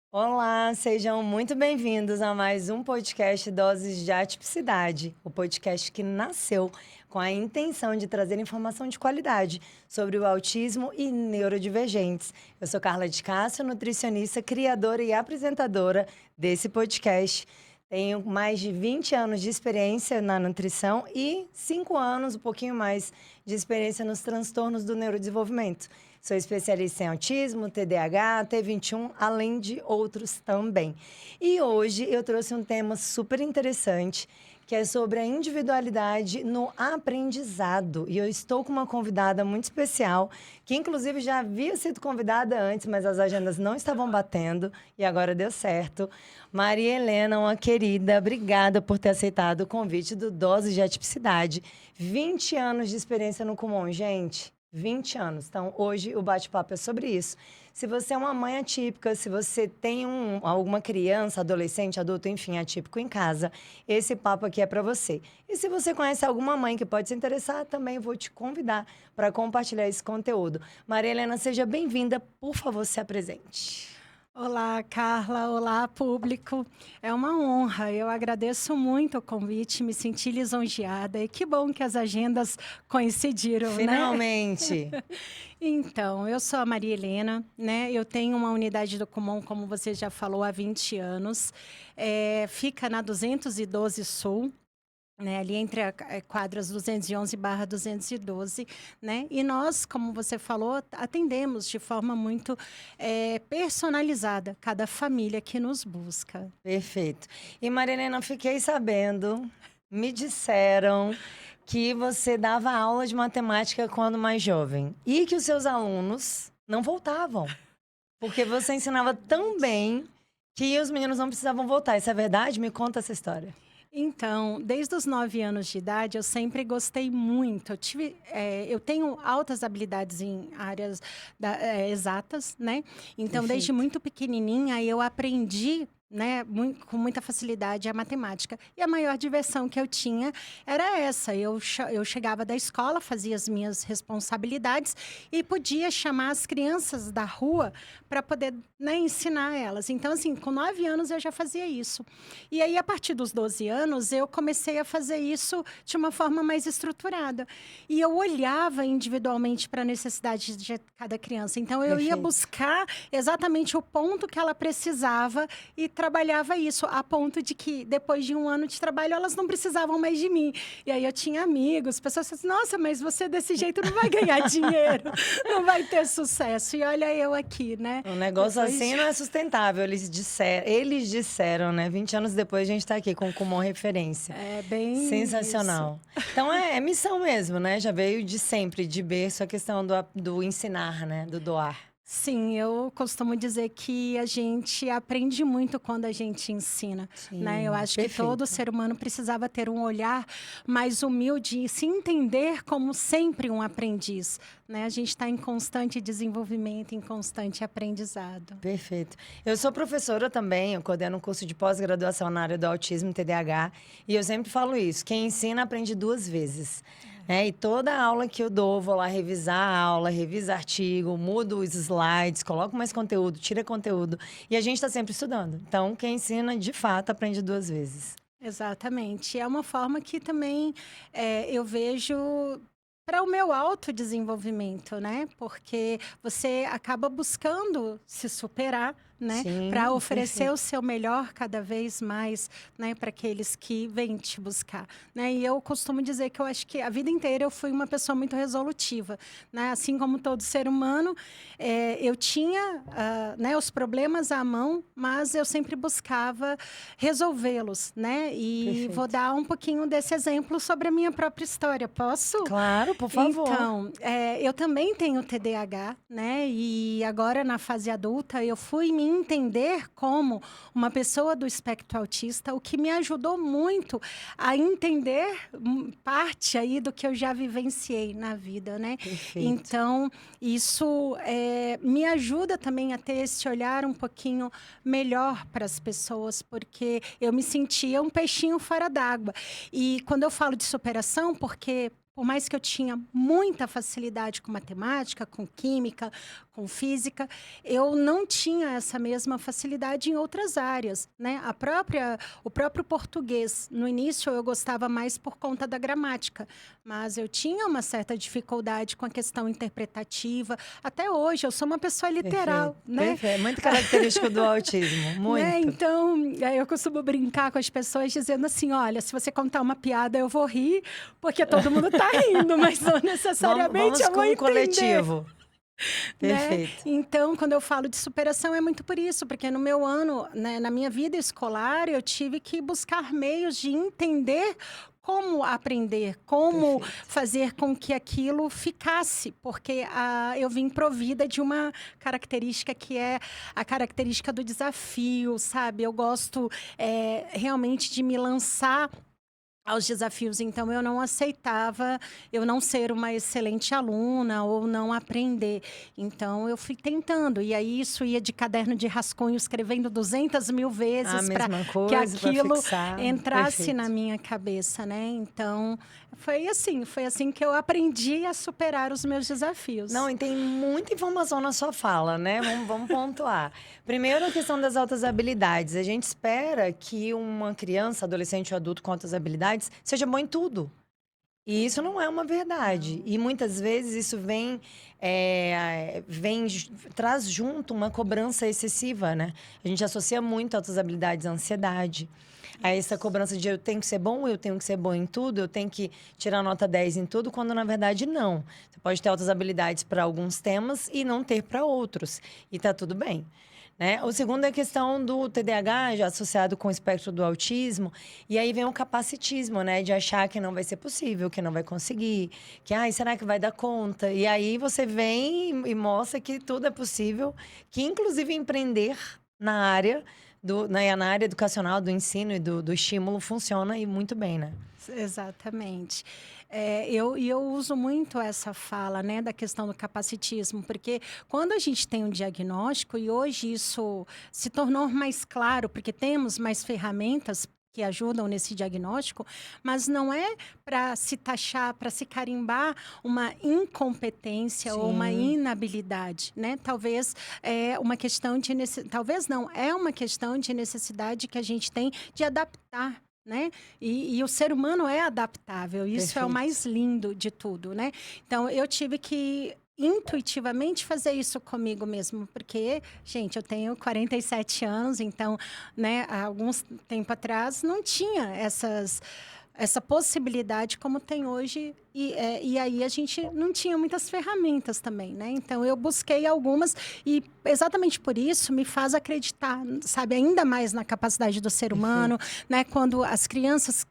Olá, sejam muito bem-vindos a mais um podcast Doses de Atipicidade, o podcast que nasceu com a intenção de trazer informação de qualidade sobre o autismo e neurodivergentes. Eu sou Carla de Castro, nutricionista, criadora e apresentadora desse podcast. Tenho mais de 20 anos de experiência na nutrição e 5 anos, um pouquinho mais, de experiência nos transtornos do neurodesenvolvimento. Sou especialista em autismo, TDAH, T21, além de outros também. E hoje eu trouxe um tema super interessante, que é sobre a individualidade no aprendizado. E eu estou com uma convidada muito especial, que inclusive já havia sido convidada antes, mas as agendas não estavam batendo e agora deu certo. Maria Helena, uma querida, obrigada por ter aceitado o convite do Dose de Atipicidade. 20 anos de experiência no Kumon, gente. 20 anos. Então, hoje o bate-papo é sobre isso. Se você é uma mãe atípica, se você tem alguma criança, adolescente, adulto, enfim, atípico em casa, esse papo aqui é para você. E se você conhece alguma mãe que pode se interessar, também vou te convidar para compartilhar esse conteúdo. Maria Helena, seja bem-vinda. Por favor, se apresente. Olá, Carla. Olá, público. É uma honra. Eu agradeço muito o convite, me senti lisonjeada. E que bom que as agendas coincidiram, né? Finalmente! Então, eu sou a Maria Helena, né? Eu tenho uma unidade do Kumon, como você já falou, há 20 anos. Fica na 212 Sul. Né, ali entre a quadras 211/212, né? E nós, como você falou, atendemos de forma muito personalizada cada família que nos busca. Perfeito. E Maria Helena, fiquei sabendo, me disseram que você dava aula de matemática quando mais jovem e que os seus alunos não voltavam, porque você ensinava tão bem que os meninos não precisavam voltar. Isso é verdade? Me conta essa história. Então, desde os 9 anos de idade, eu sempre gostei muito. Eu tenho altas habilidades em áreas exatas, né? Então, desde Perfeito. muito pequenininha, eu aprendi, né, com muita facilidade a matemática. E a maior diversão que eu tinha era essa. Eu chegava da escola, fazia as minhas responsabilidades e podia chamar as crianças da rua para poder, né, ensinar elas. Então, assim, com 9 anos eu já fazia isso. E aí, a partir dos 12 anos, eu comecei a fazer isso de uma forma mais estruturada. E eu olhava individualmente para a necessidade de cada criança. Então, eu ia Perfeito. buscar exatamente o ponto que ela precisava e trabalhava isso, a ponto de que, depois de um ano de trabalho, elas não precisavam mais de mim. E aí, eu tinha amigos, pessoas assim, nossa, mas você desse jeito não vai ganhar dinheiro, não vai ter sucesso. E olha eu aqui, né? Um negócio Depois assim não é sustentável. Eles disseram, né? 20 anos depois a gente tá aqui com Kumon referência. é bem isso. Sensacional. Então é missão mesmo, né? Já veio de sempre, de berço, a questão do ensinar, né? Do doar. Sim, eu costumo dizer que a gente aprende muito quando a gente ensina, né? Eu Sim, acho que todo perfeito. ser humano precisava ter um olhar mais humilde e se entender como sempre um aprendiz, né? A gente está em constante desenvolvimento, em constante aprendizado. Perfeito. Eu sou professora também, eu coordeno um curso de pós-graduação na área do autismo e TDAH, e eu sempre falo isso, quem ensina aprende duas vezes. E toda aula que eu dou, vou lá revisar a aula, reviso artigo, mudo os slides, coloco mais conteúdo, tira conteúdo, e a gente está sempre estudando. Então, quem ensina, de fato, aprende duas vezes. Exatamente. É uma forma que também eu vejo para o meu autodesenvolvimento, né? Porque você acaba buscando se superar, né? Para Sim, oferecer o perfeito. seu melhor cada vez mais, né? Para aqueles que vêm te buscar, né? E eu costumo dizer que eu acho que a vida inteira eu fui uma pessoa muito resolutiva, né? Assim como todo ser humano, eu tinha, né, os problemas à mão, mas eu sempre buscava resolvê-los, né? E vou Perfeito. dar um pouquinho desse exemplo sobre a minha própria história. Posso? Claro, por favor. Então, eu também tenho TDAH, né? E agora, na fase adulta, eu fui me entender como uma pessoa do espectro autista, o que me ajudou muito a entender parte aí do que eu já vivenciei na vida, né? Perfeito. Então, isso me ajuda também a ter esse olhar um pouquinho melhor para as pessoas, porque eu me sentia um peixinho fora d'água. E quando eu falo de superação, porque por mais que eu tinha muita facilidade com matemática, com química, com física, eu não tinha essa mesma facilidade em outras áreas, né? O próprio português, no início eu gostava mais por conta da gramática, mas eu tinha uma certa dificuldade com a questão interpretativa. Até hoje, eu sou uma pessoa literal, Perfeito. né? Perfeito. Muito característico do autismo, muito. Né? Então, eu costumo brincar com as pessoas dizendo assim, olha, se você contar uma piada, eu vou rir, porque todo mundo tá rindo, mas não necessariamente vamos eu vou com um entender. coletivo. Né? Perfeito. Então, quando eu falo de superação, é muito por isso, porque no meu ano, né, na minha vida escolar, eu tive que buscar meios de entender como aprender, como fazer com que aquilo ficasse, porque eu vim provida de uma característica que é a característica do desafio, sabe? Eu gosto realmente de me lançar aos desafios, então eu não aceitava eu não ser uma excelente aluna ou não aprender. Então eu fui tentando, e aí isso ia de caderno de rascunho, escrevendo 200.000 vezes para que aquilo entrasse na minha cabeça, né? Então foi assim que eu aprendi a superar os meus desafios. Não, e tem muita informação na sua fala, né? Vamos pontuar. Primeiro, a questão das altas habilidades. A gente espera que uma criança, adolescente ou adulto com altas habilidades seja bom em tudo. E isso não é uma verdade. E muitas vezes isso traz junto uma cobrança excessiva, né? A gente associa muito altas habilidades à ansiedade. A essa cobrança de eu tenho que ser bom, eu tenho que ser bom em tudo, eu tenho que tirar nota 10 em tudo, quando na verdade não. Você pode ter altas habilidades para alguns temas e não ter para outros. E tá tudo bem. Né? O segundo é a questão do TDAH, já associado com o espectro do autismo. E aí vem o capacitismo, né? De achar que não vai ser possível, que não vai conseguir. Que, será que vai dar conta? E aí você vem e mostra que tudo é possível. Que, inclusive, empreender na área, na área educacional, do ensino e do estímulo funciona e muito bem, né? Exatamente. Eu uso muito essa fala, né, da questão do capacitismo, porque quando a gente tem um diagnóstico, e hoje isso se tornou mais claro, porque temos mais ferramentas que ajudam nesse diagnóstico, mas não é para se taxar, para se carimbar uma incompetência ou uma inabilidade, né? Talvez é uma questão de talvez não, é uma questão de necessidade que a gente tem de adaptar. Né? E o ser humano é adaptável, isso Perfeito. É o mais lindo de tudo, né? Então, eu tive que intuitivamente fazer isso comigo mesmo, porque, gente, eu tenho 47 anos, então, né, há alguns tempo atrás não tinha essa possibilidade como tem hoje, e aí a gente não tinha muitas ferramentas também, né? Então, eu busquei algumas e exatamente por isso me faz acreditar, sabe, ainda mais na capacidade do ser humano, né? Quando as crianças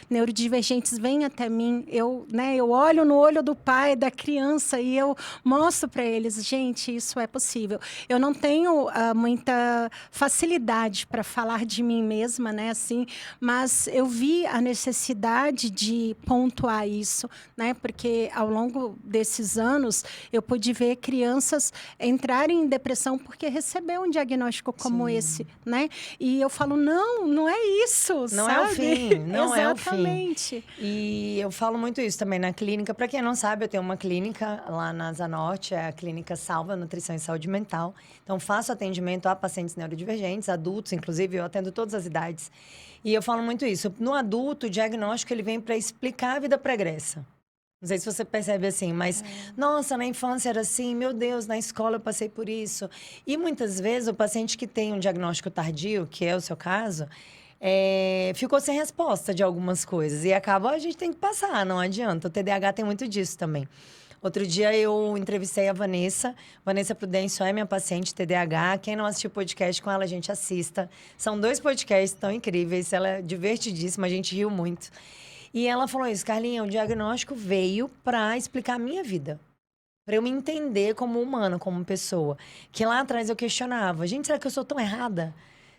neurodivergentes vêm até mim, eu olho no olho do pai da criança e eu mostro para eles, gente, isso é possível. Eu não tenho muita facilidade para falar de mim mesma, né? Assim, mas eu vi a necessidade de pontuar isso, né? Porque ao longo desses anos eu pude ver crianças entrarem em depressão porque recebeu um diagnóstico como esse, né? E eu falo, não é isso, não sabe? É o fim, não Exatamente. É o fim. E eu falo muito isso também na clínica. Para quem não sabe, eu tenho uma clínica lá na Zanorte, é a Clínica Salva Nutrição e Saúde Mental. Então, faço atendimento a pacientes neurodivergentes, adultos, inclusive, eu atendo todas as idades. E eu falo muito isso. No adulto, o diagnóstico ele vem para explicar a vida pregressa. Não sei se você percebe assim, mas... Nossa, na infância era assim, meu Deus, na escola eu passei por isso. E muitas vezes o paciente que tem um diagnóstico tardio, que é o seu caso, ficou sem resposta de algumas coisas. E acaba, a gente tem que passar, não adianta. O TDAH tem muito disso também. Outro dia eu entrevistei a Vanessa Prudêncio é minha paciente TDAH. Quem não assistiu o podcast com ela, a gente assista. São 2 podcasts tão incríveis, ela é divertidíssima, a gente riu muito. E ela falou isso, Carlinha, o diagnóstico veio para explicar a minha vida. Para eu me entender como humana, como pessoa. Que lá atrás eu questionava, gente, será que eu sou tão errada?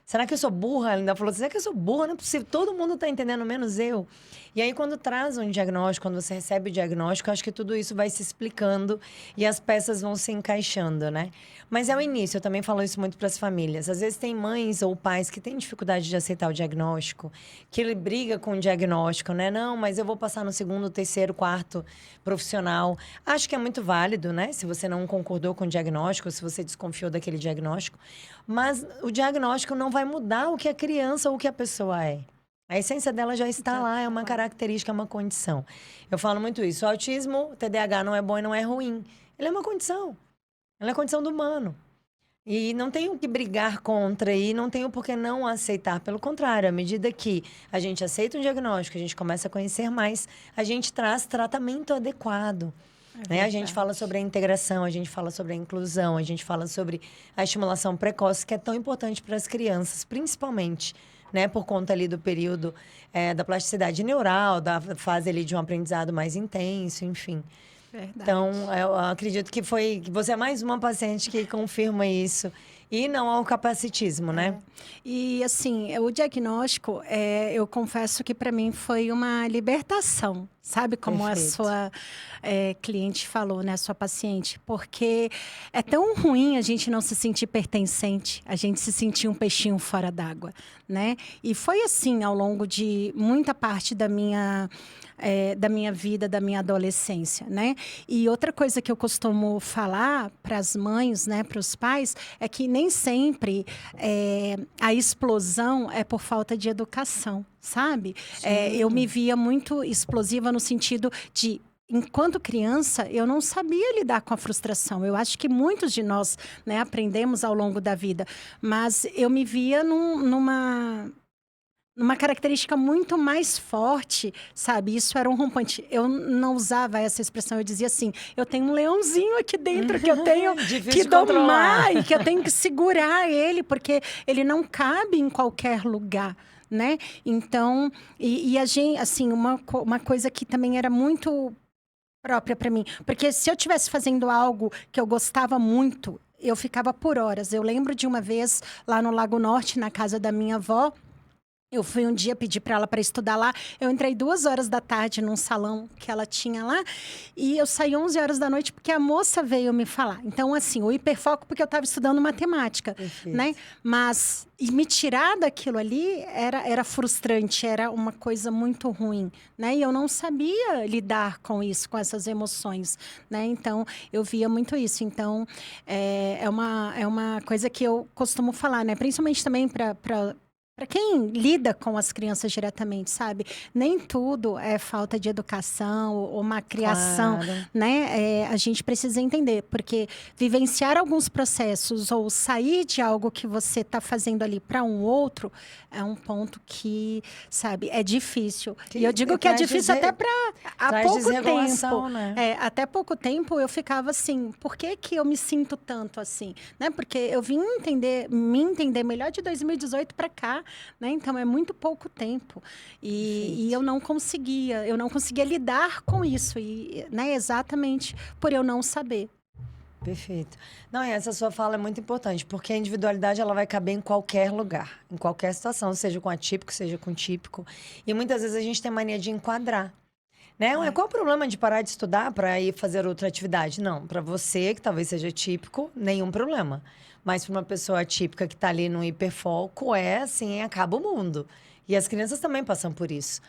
Será que eu sou burra? Ela ainda falou assim, será que eu sou burra? Não é possível, todo mundo tá entendendo, menos eu. E aí, quando traz um diagnóstico, quando você recebe o diagnóstico, eu acho que tudo isso vai se explicando e as peças vão se encaixando, né? Mas é o início, eu também falo isso muito para as famílias. Às vezes tem mães ou pais que têm dificuldade de aceitar o diagnóstico, que ele briga com o diagnóstico, né? Não, mas eu vou passar no segundo, terceiro, quarto profissional. Acho que é muito válido, né? Se você não concordou com o diagnóstico, se você desconfiou daquele diagnóstico. Mas o diagnóstico não vai mudar o que a criança ou o que a pessoa é. A essência dela já está lá, é uma característica, é uma condição. Eu falo muito isso. O autismo, o TDAH não é bom e não é ruim. Ele é uma condição. Ela é a condição do humano. E não tenho que brigar contra e não tenho por que não aceitar. Pelo contrário, à medida que a gente aceita um diagnóstico, a gente começa a conhecer mais, a gente traz tratamento adequado. Né? A gente fala sobre a integração, a gente fala sobre a inclusão, a gente fala sobre a estimulação precoce, que é tão importante para as crianças, principalmente, né? Por conta ali do período da plasticidade neural, da fase ali de um aprendizado mais intenso, enfim. Verdade. Então, eu acredito que você é mais uma paciente que confirma isso. E não ao capacitismo, né? E, assim, o diagnóstico, eu confesso que para mim foi uma libertação. Sabe como Perfeito. a sua cliente falou, né? A sua paciente. Porque é tão ruim a gente não se sentir pertencente, a gente se sentir um peixinho fora d'água, né? E foi assim ao longo de muita parte da minha vida, da minha adolescência, né? E outra coisa que eu costumo falar para as mães, né, para os pais, é que nem sempre a explosão é por falta de educação, sabe? Eu me via muito explosiva no sentido de enquanto criança, eu não sabia lidar com a frustração. Eu acho que muitos de nós, né, aprendemos ao longo da vida, mas eu me via numa característica muito mais forte, sabe? Isso era um rompante. Eu não usava essa expressão, eu dizia assim, eu tenho um leãozinho aqui dentro que eu tenho que domar e que eu tenho que segurar ele, porque ele não cabe em qualquer lugar, né? Então, e a gente, assim, uma coisa que também era muito própria para mim, porque se eu estivesse fazendo algo que eu gostava muito, eu ficava por horas. Eu lembro de uma vez lá no Lago Norte, na casa da minha avó, eu fui um dia pedir para ela para estudar lá. Eu entrei 2 horas da tarde num salão que ela tinha lá. E eu saí 11 horas da noite porque a moça veio me falar. Então, assim, o hiperfoco porque eu estava estudando matemática, né? Mas me tirar daquilo ali era frustrante, era uma coisa muito ruim, né? E eu não sabia lidar com isso, com essas emoções, né? Então, eu via muito isso. Então, é uma coisa que eu costumo falar, né? Principalmente também para quem lida com as crianças diretamente, sabe? Nem tudo é falta de educação ou má criação, né? A gente precisa entender, porque vivenciar alguns processos ou sair de algo que você está fazendo ali para um outro é um ponto que, sabe, é difícil. E eu digo que é difícil até para há pouco tempo. Né? Até pouco tempo eu ficava assim, por que eu me sinto tanto assim? Né? Porque eu vim me entender melhor de 2018 para cá. Né? Então, é muito pouco tempo. E eu não conseguia lidar com isso. E, né, exatamente por eu não saber. Perfeito. Não, e essa sua fala é muito importante, porque a individualidade ela vai caber em qualquer lugar, em qualquer situação, seja com atípico, seja com típico. E muitas vezes a gente tem mania de enquadrar. Né? Qual o problema de parar de estudar para ir fazer outra atividade? Não, para você, que talvez seja típico, nenhum problema. Mas para uma pessoa atípica que está ali no hiperfoco, assim, acaba o mundo. E as crianças também passam por isso.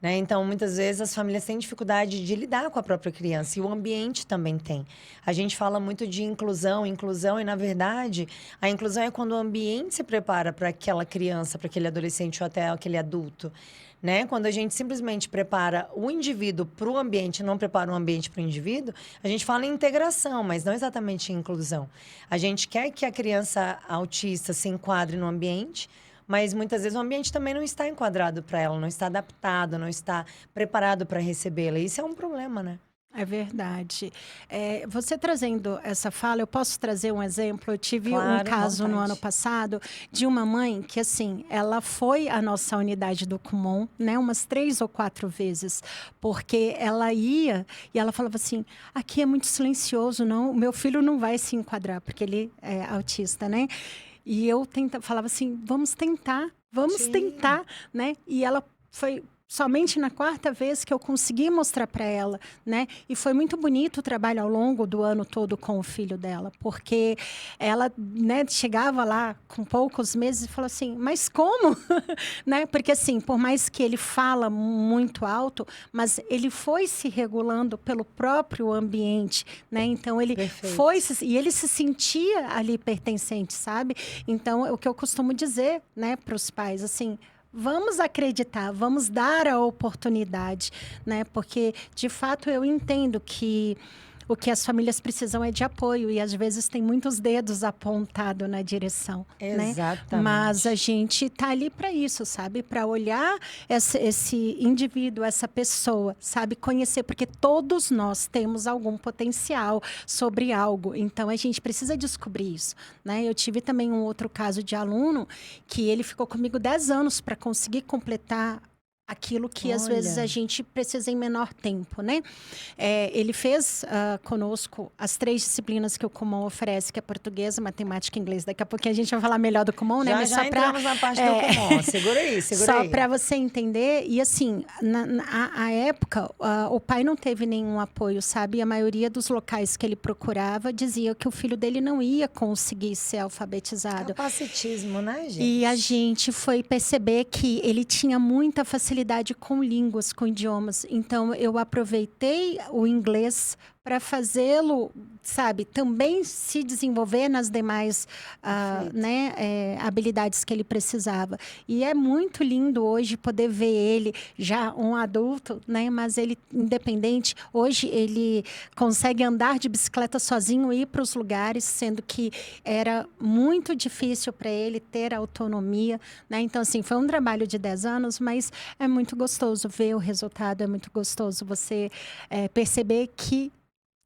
Né? Então, muitas vezes, as famílias têm dificuldade de lidar com a própria criança. E o ambiente também tem. A gente fala muito de inclusão, e, na verdade, a inclusão é quando o ambiente se prepara para aquela criança, para aquele adolescente ou até aquele adulto. Né? Quando a gente simplesmente prepara o indivíduo para o ambiente, não prepara o ambiente para o indivíduo, a gente fala em integração, mas não exatamente em inclusão. A gente quer que a criança autista se enquadre no ambiente, mas muitas vezes o ambiente também não está enquadrado para ela, não está adaptado, não está preparado para recebê-la. Isso é um problema, né? É verdade. Você trazendo essa fala, eu posso trazer um exemplo? Eu tive um caso no ano passado de uma mãe que, assim, ela foi à nossa unidade do Kumon, né, umas 3 ou 4 vezes, porque ela ia e ela falava assim, aqui é muito silencioso, não, meu filho não vai se enquadrar, porque ele é autista, né? E eu falava assim, vamos tentar, né? E ela foi somente na quarta vez que eu consegui mostrar para ela, né? E foi muito bonito o trabalho ao longo do ano todo com o filho dela, porque ela, né, chegava lá com poucos meses e falou assim, mas como? Né? Porque assim, por mais que ele fala muito alto, mas ele foi se regulando pelo próprio ambiente, né? Então ele e ele se sentia ali pertencente, sabe? Então, o que eu costumo dizer, né, para os pais, assim, vamos acreditar, vamos dar a oportunidade, né? Porque, de fato, eu entendo que o que as famílias precisam é de apoio e, às vezes, tem muitos dedos apontados na direção, Exatamente. né? Mas a gente tá ali para isso, sabe? Para olhar esse indivíduo, essa pessoa, sabe? Conhecer, porque todos nós temos algum potencial sobre algo. Então, a gente precisa descobrir isso, né? Eu tive também um outro caso de aluno que ele ficou comigo 10 anos para conseguir completar aquilo que às vezes a gente precisa em menor tempo, né? Ele fez conosco as 3 disciplinas que o Kumon oferece, que é português, matemática e inglês. Daqui a pouquinho a gente vai falar melhor do Kumon, né? Mas já entramos na parte do Kumon. Segura aí. Só para você entender. E assim, na época, o pai não teve nenhum apoio, sabe? A maioria dos locais que ele procurava dizia que o filho dele não ia conseguir ser alfabetizado. Capacitismo, né, gente? E a gente foi perceber que ele tinha muita facilidade com línguas, com idiomas. Então, eu aproveitei o inglês para fazê-lo, sabe, também se desenvolver nas demais habilidades que ele precisava. E é muito lindo hoje poder ver ele já um adulto, né? Mas ele independente. Hoje ele consegue andar de bicicleta sozinho e ir para os lugares, sendo que era muito difícil para ele ter autonomia, né? Então, assim, foi um trabalho de 10 anos, mas é muito gostoso ver o resultado, é muito gostoso você perceber que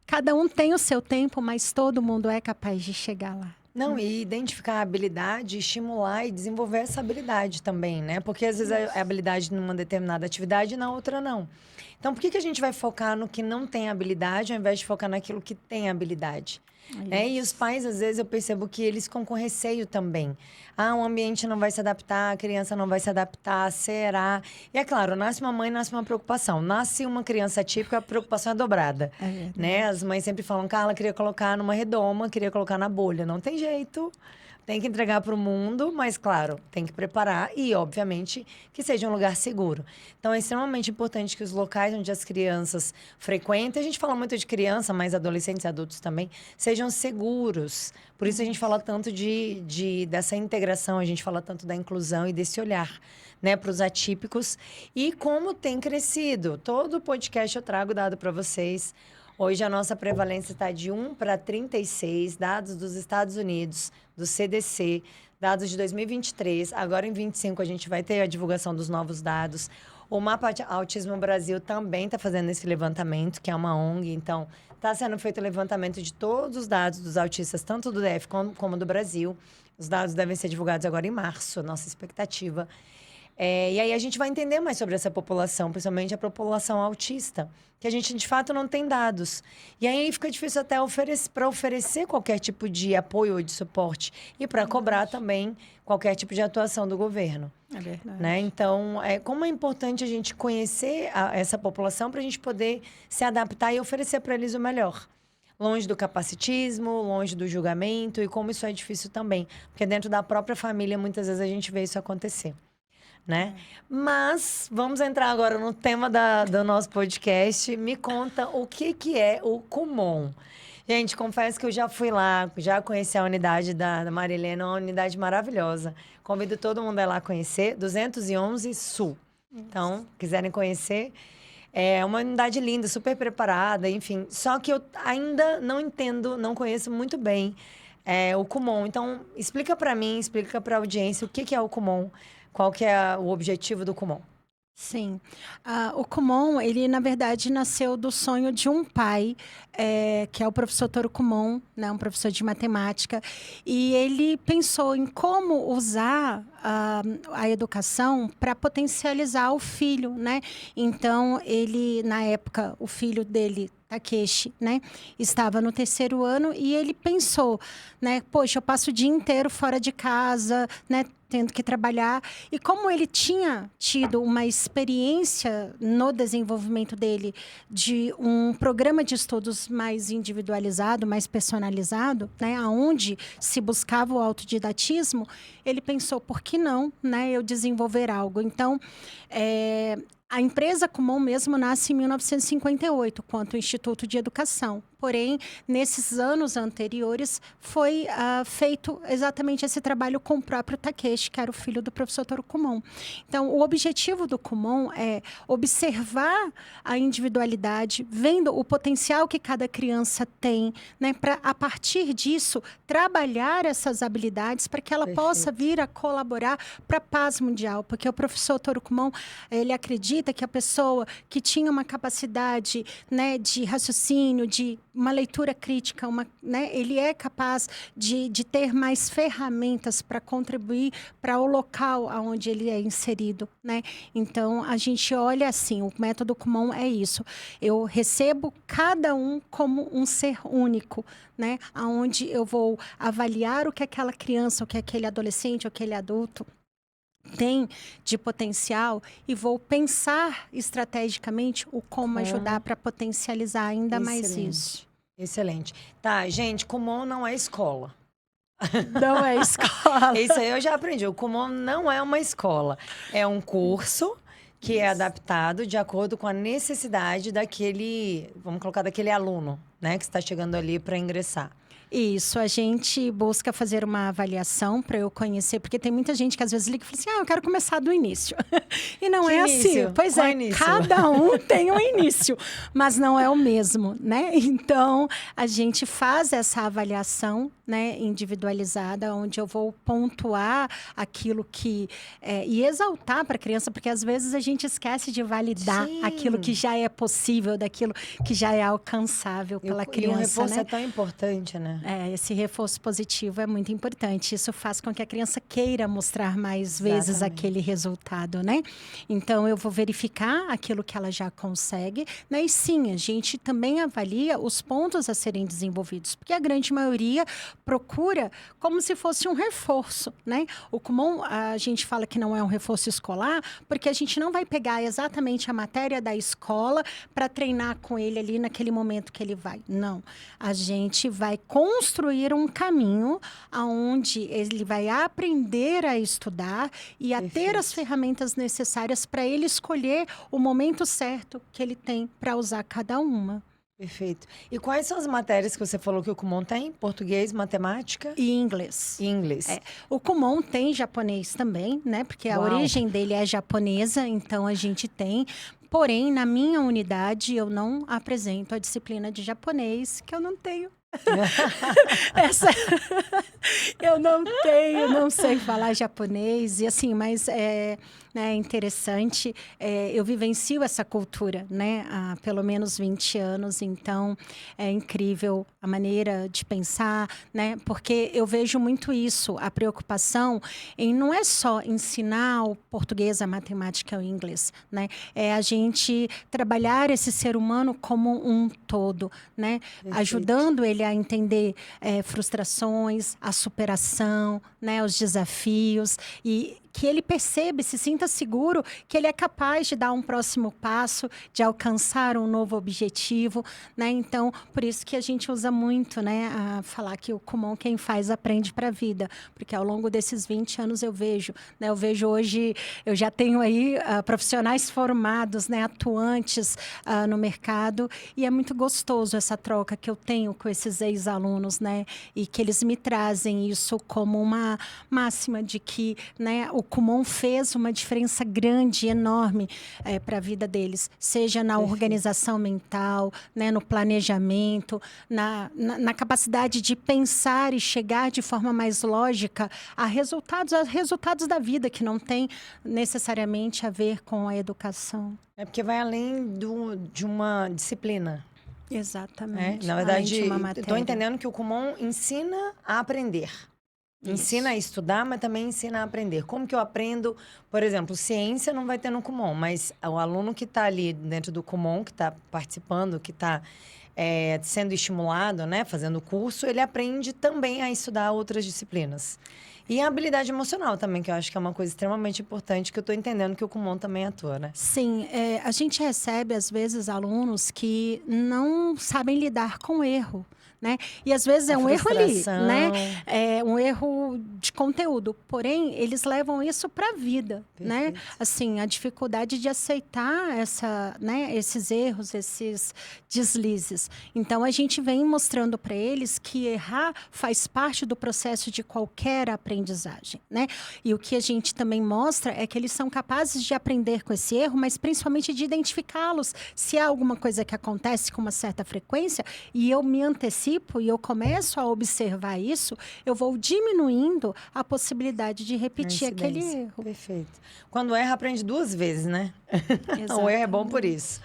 cada um tem o seu tempo, mas todo mundo é capaz de chegar lá. Não, e identificar a habilidade, estimular e desenvolver essa habilidade também, né? Porque às vezes é habilidade numa determinada atividade e na outra não. Então, por que a gente vai focar no que não tem habilidade ao invés de focar naquilo que tem habilidade? E os pais, às vezes, eu percebo que eles ficam com receio também. O ambiente não vai se adaptar, a criança não vai se adaptar, será? E é claro, nasce uma mãe, nasce uma preocupação. Nasce uma criança típica, a preocupação é dobrada. Né? As mães sempre falam, Carla, queria colocar numa redoma, queria colocar na bolha. Não tem jeito. Tem que entregar para o mundo, mas, claro, tem que preparar e, obviamente, que seja um lugar seguro. Então, é extremamente importante que os locais onde as crianças frequentem, a gente fala muito de criança, mas adolescentes e adultos também, sejam seguros. Por isso a gente fala tanto dessa integração, a gente fala tanto da inclusão e desse olhar, né, para os atípicos. E como tem crescido. Todo podcast eu trago dado para vocês. Hoje a nossa prevalência está de 1 para 36, dados dos Estados Unidos, do CDC, dados de 2023. Agora em 25 a gente vai ter a divulgação dos novos dados. O Mapa Autismo Brasil também está fazendo esse levantamento, que é uma ONG. Então, está sendo feito o levantamento de todos os dados dos autistas, tanto do DF como do Brasil. Os dados devem ser divulgados agora em março, nossa expectativa. E aí a gente vai entender mais sobre essa população, principalmente a população autista, que a gente, de fato, não tem dados. E aí fica difícil até para oferecer qualquer tipo de apoio ou de suporte e para cobrar também qualquer tipo de atuação do governo. É verdade. Né? Então, como é importante a gente conhecer essa população para a gente poder se adaptar e oferecer para eles o melhor. Longe do capacitismo, longe do julgamento, e como isso é difícil também. Porque dentro da própria família, muitas vezes a gente vê isso acontecer. Né? Mas vamos entrar agora no tema do nosso podcast. Me conta o que é o Kumon. Gente, confesso que eu já fui lá, já conheci a unidade da Marilena, uma unidade maravilhosa. Convido todo mundo a ir lá conhecer, 211 Sul. Então, quiserem conhecer, é uma unidade linda, super preparada, enfim. Só que eu ainda não entendo, não conheço muito bem o Kumon. Então, explica para mim, explica para a audiência o que é o Kumon. Qual que é o objetivo do Kumon? Sim. O Kumon, ele na verdade nasceu do sonho de um pai, que é o professor Toru Kumon, né, um professor de matemática, e ele pensou em como usar a educação para potencializar o filho, né? Então, ele, na época, o filho dele, Takeshi, né, estava no 3º ano e ele pensou, né, poxa, eu passo o dia inteiro fora de casa, né, tendo que trabalhar. E como ele tinha tido uma experiência no desenvolvimento dele de um programa de estudos mais individualizado, mais personalizado, né, onde se buscava o autodidatismo, ele pensou, por que não, né, eu desenvolver algo? Então, a empresa Kumon mesmo nasce em 1958, quanto Instituto de Educação. Porém, nesses anos anteriores, foi feito exatamente esse trabalho com o próprio Takeshi, que era o filho do professor Toru Kumon. Então, o objetivo do Kumon é observar a individualidade, vendo o potencial que cada criança tem, né, para, a partir disso, trabalhar essas habilidades para que ela possa vir a colaborar para a paz mundial. Porque o professor Toru Kumon, ele acredita que a pessoa que tinha uma capacidade, né, de raciocínio, de uma leitura crítica, né, ele é capaz de ter mais ferramentas para contribuir para o local onde ele é inserido, né? Então, a gente olha assim, o método Kumon é isso. Eu recebo cada um como um ser único, né? Onde eu vou avaliar o que aquela criança, o que aquele adolescente, ou aquele adulto tem de potencial e vou pensar estrategicamente o como ajudar para potencializar ainda mais isso. Excelente. Tá, gente, Kumon não é escola. Não é escola. Isso aí eu já aprendi. O Kumon não é uma escola. É um curso que é adaptado de acordo com a necessidade daquele, vamos colocar, daquele aluno, né, que está chegando ali para ingressar. Isso, a gente busca fazer uma avaliação para eu conhecer, porque tem muita gente que às vezes liga e fala assim, eu quero começar do início. E não é assim. Pois é, cada um tem um início, mas não é o mesmo, né? Então, a gente faz essa avaliação, né, individualizada, onde eu vou pontuar aquilo que... e exaltar para a criança, porque às vezes a gente esquece de validar aquilo que já é possível, daquilo que já é alcançável pela criança, e o reforço, né? É tão importante, né? Esse reforço positivo é muito importante. Isso faz com que a criança queira mostrar mais vezes aquele resultado, né? Então, eu vou verificar aquilo que ela já consegue, né? E sim, a gente também avalia os pontos a serem desenvolvidos, porque a grande maioria procura como se fosse um reforço, né? O Kumon, a gente fala que não é um reforço escolar, porque a gente não vai pegar exatamente a matéria da escola para treinar com ele ali naquele momento que ele vai. Não. A gente vai construir um caminho onde ele vai aprender a estudar e a ter as ferramentas necessárias para ele escolher o momento certo que ele tem para usar cada uma. Perfeito. E quais são as matérias que você falou que o Kumon tem? Português, matemática? E inglês. E inglês. O Kumon tem japonês também, né? Porque a origem dele é japonesa, então a gente tem. Porém, na minha unidade, eu não apresento a disciplina de japonês, que eu não tenho. Eu não tenho, não sei falar japonês, e assim, mas é interessante. Eu vivencio essa cultura, né, há pelo menos 20 anos, então é incrível a maneira de pensar, né, porque eu vejo muito isso, a preocupação em não é só ensinar o português, a matemática e o inglês, né, é a gente trabalhar esse ser humano como um todo, né, ajudando ele a entender frustrações, a superação, né, os desafios, e que ele perceba, se sinta seguro que ele é capaz de dar um próximo passo, de alcançar um novo objetivo, né? Então, por isso que a gente usa muito, né, a falar que o Kumon, quem faz, aprende para a vida, porque ao longo desses 20 anos eu vejo, né? Eu vejo hoje, eu já tenho aí profissionais formados, né, atuantes no mercado, e é muito gostoso essa troca que eu tenho com esses ex-alunos, né? E que eles me trazem isso como uma máxima de que, né, o Kumon fez uma diferença grande, enorme para a vida deles, seja na organização mental, né, no planejamento, na capacidade de pensar e chegar de forma mais lógica a resultados da vida, que não tem necessariamente a ver com a educação. É porque vai além de uma disciplina. Exatamente. Na verdade, estou estou entendendo que o Kumon ensina a aprender. Ensina a estudar, mas também ensina a aprender. Como que eu aprendo? Por exemplo, ciência não vai ter no Kumon, mas o aluno que está ali dentro do Kumon, que está participando, que está sendo estimulado, né, fazendo o curso, ele aprende também a estudar outras disciplinas. E a habilidade emocional também, que eu acho que é uma coisa extremamente importante, que eu estou entendendo que o Kumon também atua, né? Sim, a gente recebe, às vezes, alunos que não sabem lidar com o erro. Né? E às vezes é um erro ali, né? É um erro de conteúdo. Porém, eles levam isso para a vida, né? Assim, a dificuldade de aceitar esses erros, esses deslizes. Então, a gente vem mostrando para eles que errar faz parte do processo de qualquer aprendizagem, né? E o que a gente também mostra é que eles são capazes de aprender com esse erro, mas principalmente de identificá-los. Se há alguma coisa que acontece com uma certa frequência e eu me antecipo e eu começo a observar isso, eu vou diminuindo a possibilidade de repetir aquele erro. Perfeito. Quando erra, aprende 2 vezes, né? O erro é bom por isso.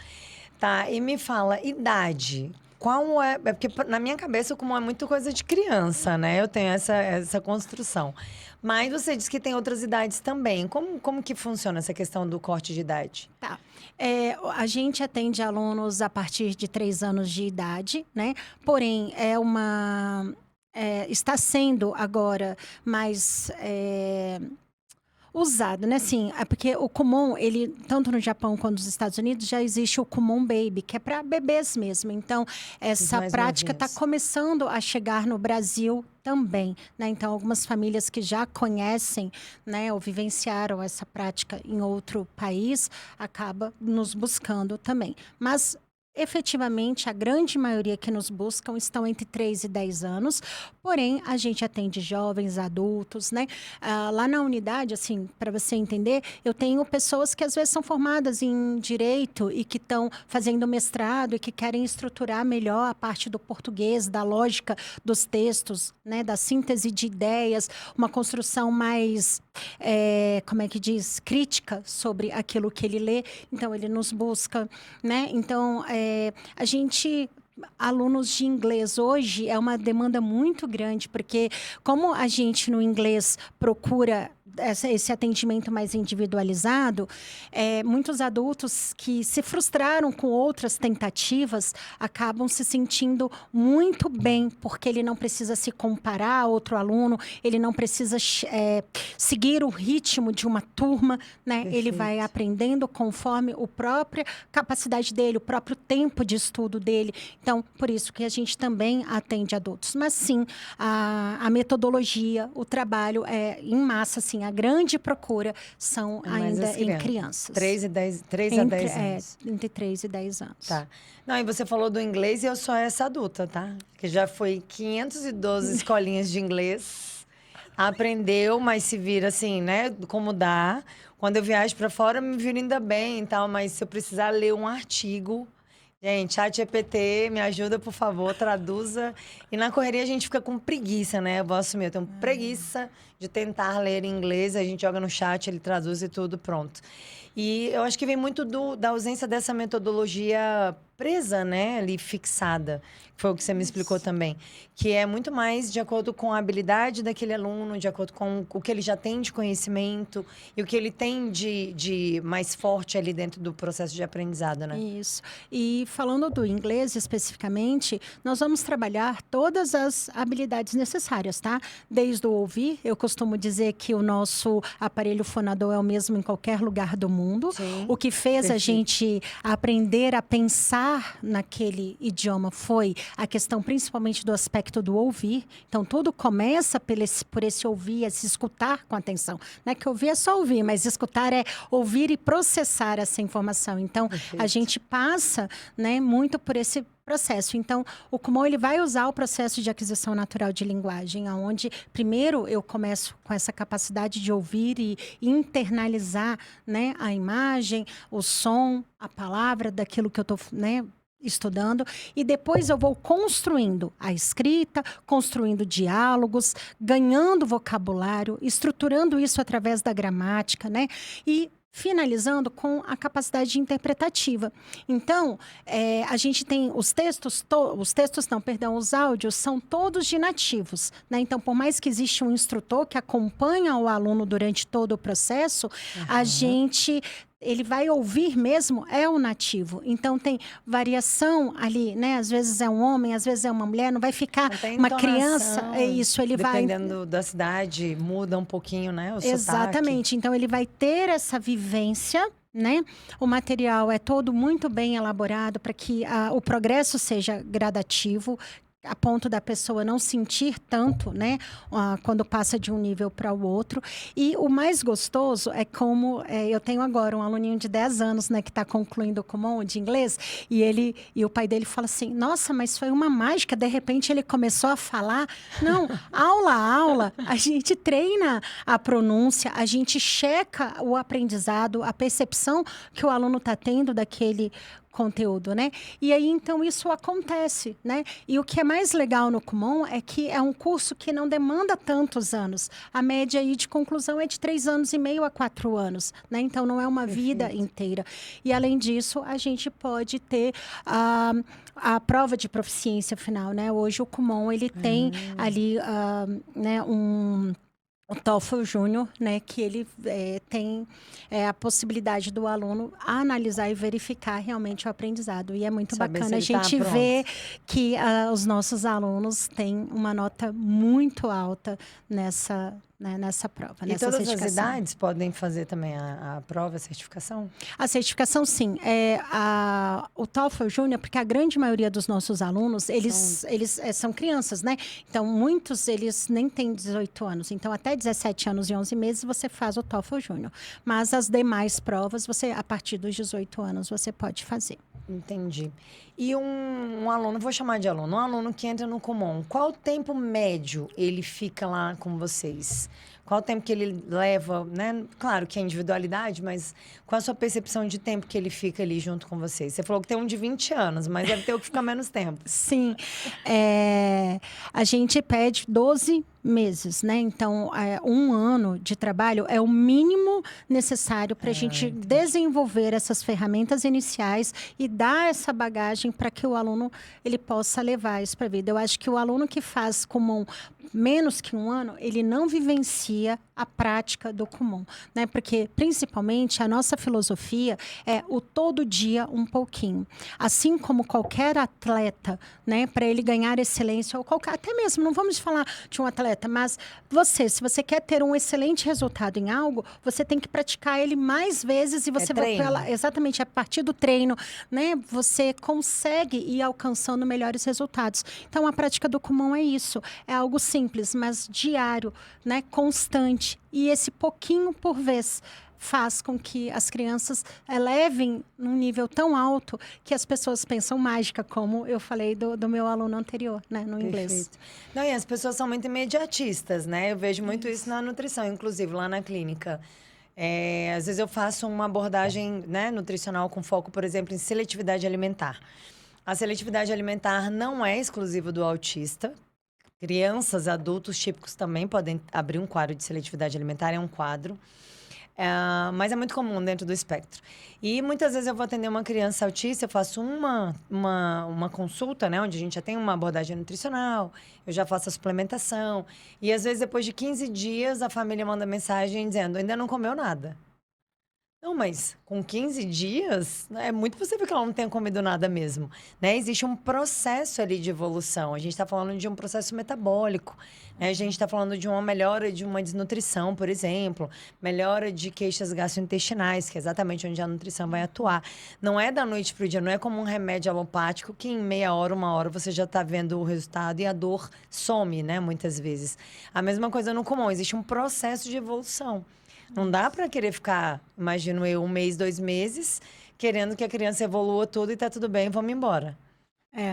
Tá, e me fala, idade. Qual é... Porque na minha cabeça o Kumon é muito coisa de criança, né? Eu tenho essa construção. Mas você disse que tem outras idades também. Como que funciona essa questão do corte de idade? Tá. A gente atende alunos a partir de 3 anos de idade, né? Porém, está sendo agora mais usado, né? Assim, porque o Kumon, ele, tanto no Japão quanto nos Estados Unidos, já existe o Kumon Baby, que é para bebês mesmo. Então, essa prática está começando a chegar no Brasil também, né? Então, algumas famílias que já conhecem, né, ou vivenciaram essa prática em outro país, acaba nos buscando também. Mas efetivamente, a grande maioria que nos buscam estão entre 3 e 10 anos, porém, a gente atende jovens, adultos, né? Lá na unidade, assim, para você entender, eu tenho pessoas que às vezes são formadas em direito e que estão fazendo mestrado e que querem estruturar melhor a parte do português, da lógica dos textos, né? Da síntese de ideias, uma construção mais, como é que diz? Crítica sobre aquilo que ele lê. Então, ele nos busca, né? Então, alunos de inglês hoje é uma demanda muito grande, porque como a gente no inglês procura esse atendimento mais individualizado, muitos adultos que se frustraram com outras tentativas acabam se sentindo muito bem, porque ele não precisa se comparar a outro aluno, ele não precisa seguir o ritmo de uma turma, né? Perfeito. Ele vai aprendendo conforme a própria capacidade dele, o próprio tempo de estudo dele. Então, por isso que a gente também atende adultos. Mas sim, a metodologia, o trabalho em massa, assim, a grande procura são ainda em crianças. 3 a 10 anos. Entre 3 e 10 anos. Tá. Não, e você falou do inglês e eu sou essa adulta, tá? Que já foi 512 escolinhas de inglês. Aprendeu, mas se vira assim, né? Como dá. Quando eu viajo para fora, me viro ainda bem e tal. Mas se eu precisar ler um artigo... Gente, ChatGPT, me ajuda, por favor, traduza. E na correria a gente fica com preguiça, né? Eu vou assumir, eu tenho preguiça de tentar ler em inglês. A gente joga no chat, ele traduz e tudo, pronto. E eu acho que vem muito da ausência dessa metodologia presa, né? Ali, fixada. Foi o que você me explicou também. Que é muito mais de acordo com a habilidade daquele aluno, de acordo com o que ele já tem de conhecimento e o que ele tem de mais forte ali dentro do processo de aprendizado, né? Isso. E falando do inglês especificamente, nós vamos trabalhar todas as habilidades necessárias, tá? Desde o ouvir, eu costumo dizer que o nosso aparelho fonador é o mesmo em qualquer lugar do mundo. Sim, o que fez perfeito. A gente aprender a pensar naquele idioma foi a questão principalmente do aspecto do ouvir. Então, tudo começa por esse ouvir, esse escutar com atenção. Não é que ouvir é só ouvir, mas escutar é ouvir e processar essa informação. Então, Perfeito. a gente passa, né, muito por esse processo. Então, o Kumon ele vai usar o processo de aquisição natural de linguagem, onde primeiro eu começo com essa capacidade de ouvir e internalizar, né, a imagem, o som, a palavra daquilo que eu estou, né, estudando, e depois eu vou construindo a escrita, construindo diálogos, ganhando vocabulário, estruturando isso através da gramática, né? E finalizando com a capacidade interpretativa. Então, a gente tem os áudios são todos de nativos, né? Então, por mais que exista um instrutor que acompanha o aluno durante todo o processo, ele vai ouvir mesmo, é o nativo. Então, tem variação ali, né? Às vezes é um homem, às vezes é uma mulher, não vai ficar uma criança. É isso, ele vai... Dependendo da cidade, muda um pouquinho, né? O Exatamente. sotaque. Então, ele vai ter essa vivência, né? O material é todo muito bem elaborado para que o progresso seja gradativo, a ponto da pessoa não sentir tanto, né, quando passa de um nível para o outro. E o mais gostoso é como eu tenho agora um aluninho de 10 anos, né, que está concluindo o Kumon de inglês, e o pai dele fala assim, nossa, mas foi uma mágica, de repente ele começou a falar. Não, aula a aula, a gente treina a pronúncia, a gente checa o aprendizado, a percepção que o aluno está tendo daquele conteúdo, né? E aí, então, isso acontece, né? E o que é mais legal no Kumon é que é um curso que não demanda tantos anos. A média aí de conclusão é de 3 anos e meio a 4 anos, né? Então, não é uma vida inteira. E, além disso, a gente pode ter a prova de proficiência final, né? Hoje, o Kumon, ele tem ali, né, o TOEFL Júnior, né, que ele tem a possibilidade do aluno analisar e verificar realmente o aprendizado. E é muito bacana a gente ver que os nossos alunos têm uma nota muito alta nessa prova, e nessa todas certificação. as idades podem fazer também a prova, a certificação? A certificação, sim. O TOEFL Júnior, porque a grande maioria dos nossos alunos, eles são crianças, né? Então, muitos, eles nem têm 18 anos. Então, até 17 anos e 11 meses, você faz o TOEFL Júnior. Mas as demais provas, a partir dos 18 anos, você pode fazer. Entendi. E um aluno, vou chamar de aluno, um aluno que entra no Kumon, qual o tempo médio ele fica lá com vocês? Qual o tempo que ele leva, né? Claro que é individualidade, mas qual a sua percepção de tempo que ele fica ali junto com vocês? Você falou que tem um de 20 anos, mas deve ter o que fica menos tempo. Sim. A gente pede 12 meses, né? Então, 1 ano de trabalho é o mínimo necessário para a gente desenvolver essas ferramentas iniciais e dar essa bagagem para que o aluno ele possa levar isso para a vida. Eu acho que o aluno que faz Kumon menos que 1 ano, ele não vivencia a prática do Kumon, né? Porque, principalmente, a nossa filosofia é o todo dia um pouquinho. Assim como qualquer atleta, né? Para ele ganhar excelência, ou até mesmo, não vamos falar de um atleta, mas se você quer ter um excelente resultado em algo, você tem que praticar ele mais vezes e você vai exatamente a partir do treino, né? Você consegue ir alcançando melhores resultados. Então, a prática do Kumon é isso, é algo simples, mas diário, né? Constante. E esse pouquinho por vez faz com que as crianças elevem num nível tão alto que as pessoas pensam mágica, como eu falei do meu aluno anterior, né, no inglês. Não, e as pessoas são muito imediatistas, né? Eu vejo muito isso na nutrição, inclusive lá na clínica. Às vezes eu faço uma abordagem, né, nutricional com foco, por exemplo, em seletividade alimentar. A seletividade alimentar não é exclusiva do autista. Crianças, adultos típicos também podem abrir um quadro de seletividade alimentar, é um quadro. Mas é muito comum dentro do espectro. E muitas vezes eu vou atender uma criança autista, eu faço uma consulta, né? Onde a gente já tem uma abordagem nutricional, eu já faço a suplementação. E às vezes, depois de 15 dias, a família manda mensagem dizendo, ainda não comeu nada. Não, mas com 15 dias, é muito possível que ela não tenha comido nada mesmo, né? Existe um processo ali de evolução. A gente está falando de um processo metabólico, né? A gente está falando de uma melhora de uma desnutrição, por exemplo, melhora de queixas gastrointestinais, que é exatamente onde a nutrição vai atuar. Não é da noite para o dia, não é como um remédio alopático que em meia hora, 1 hora, você já está vendo o resultado e a dor some, né? Muitas vezes. A mesma coisa no Kumon, existe um processo de evolução. Não dá para querer ficar, imagino eu, 1 mês, 2 meses, querendo que a criança evolua tudo e tá tudo bem, vamos embora.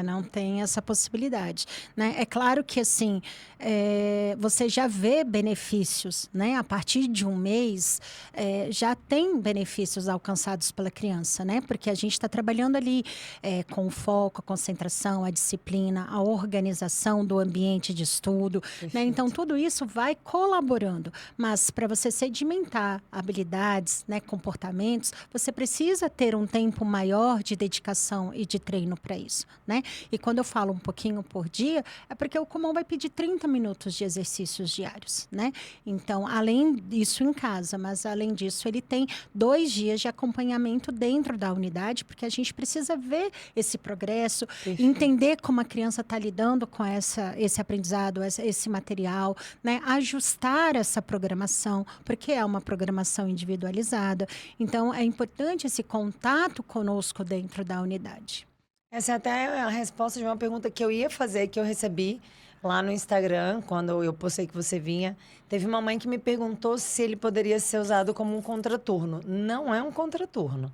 Não tem essa possibilidade, né? É claro que, assim, você já vê benefícios, né? A partir de um mês, já tem benefícios alcançados pela criança, né? Porque a gente está trabalhando ali com o foco, a concentração, a disciplina, a organização do ambiente de estudo, né? Então, tudo isso vai colaborando. Mas, para você sedimentar habilidades, né, comportamentos, você precisa ter um tempo maior de dedicação e de treino para isso, né? E quando eu falo um pouquinho por dia, é porque o Kumon vai pedir 30 minutos de exercícios diários, né? Então, além disso em casa, mas além disso, ele tem 2 dias de acompanhamento dentro da unidade, porque a gente precisa ver esse progresso, entender como a criança está lidando com esse aprendizado, esse material, né? Ajustar essa programação, porque é uma programação individualizada. Então, é importante esse contato conosco dentro da unidade. Essa é até a resposta de uma pergunta que eu ia fazer, que eu recebi lá no Instagram, quando eu postei que você vinha. Teve uma mãe que me perguntou se ele poderia ser usado como um contraturno. Não é um contraturno.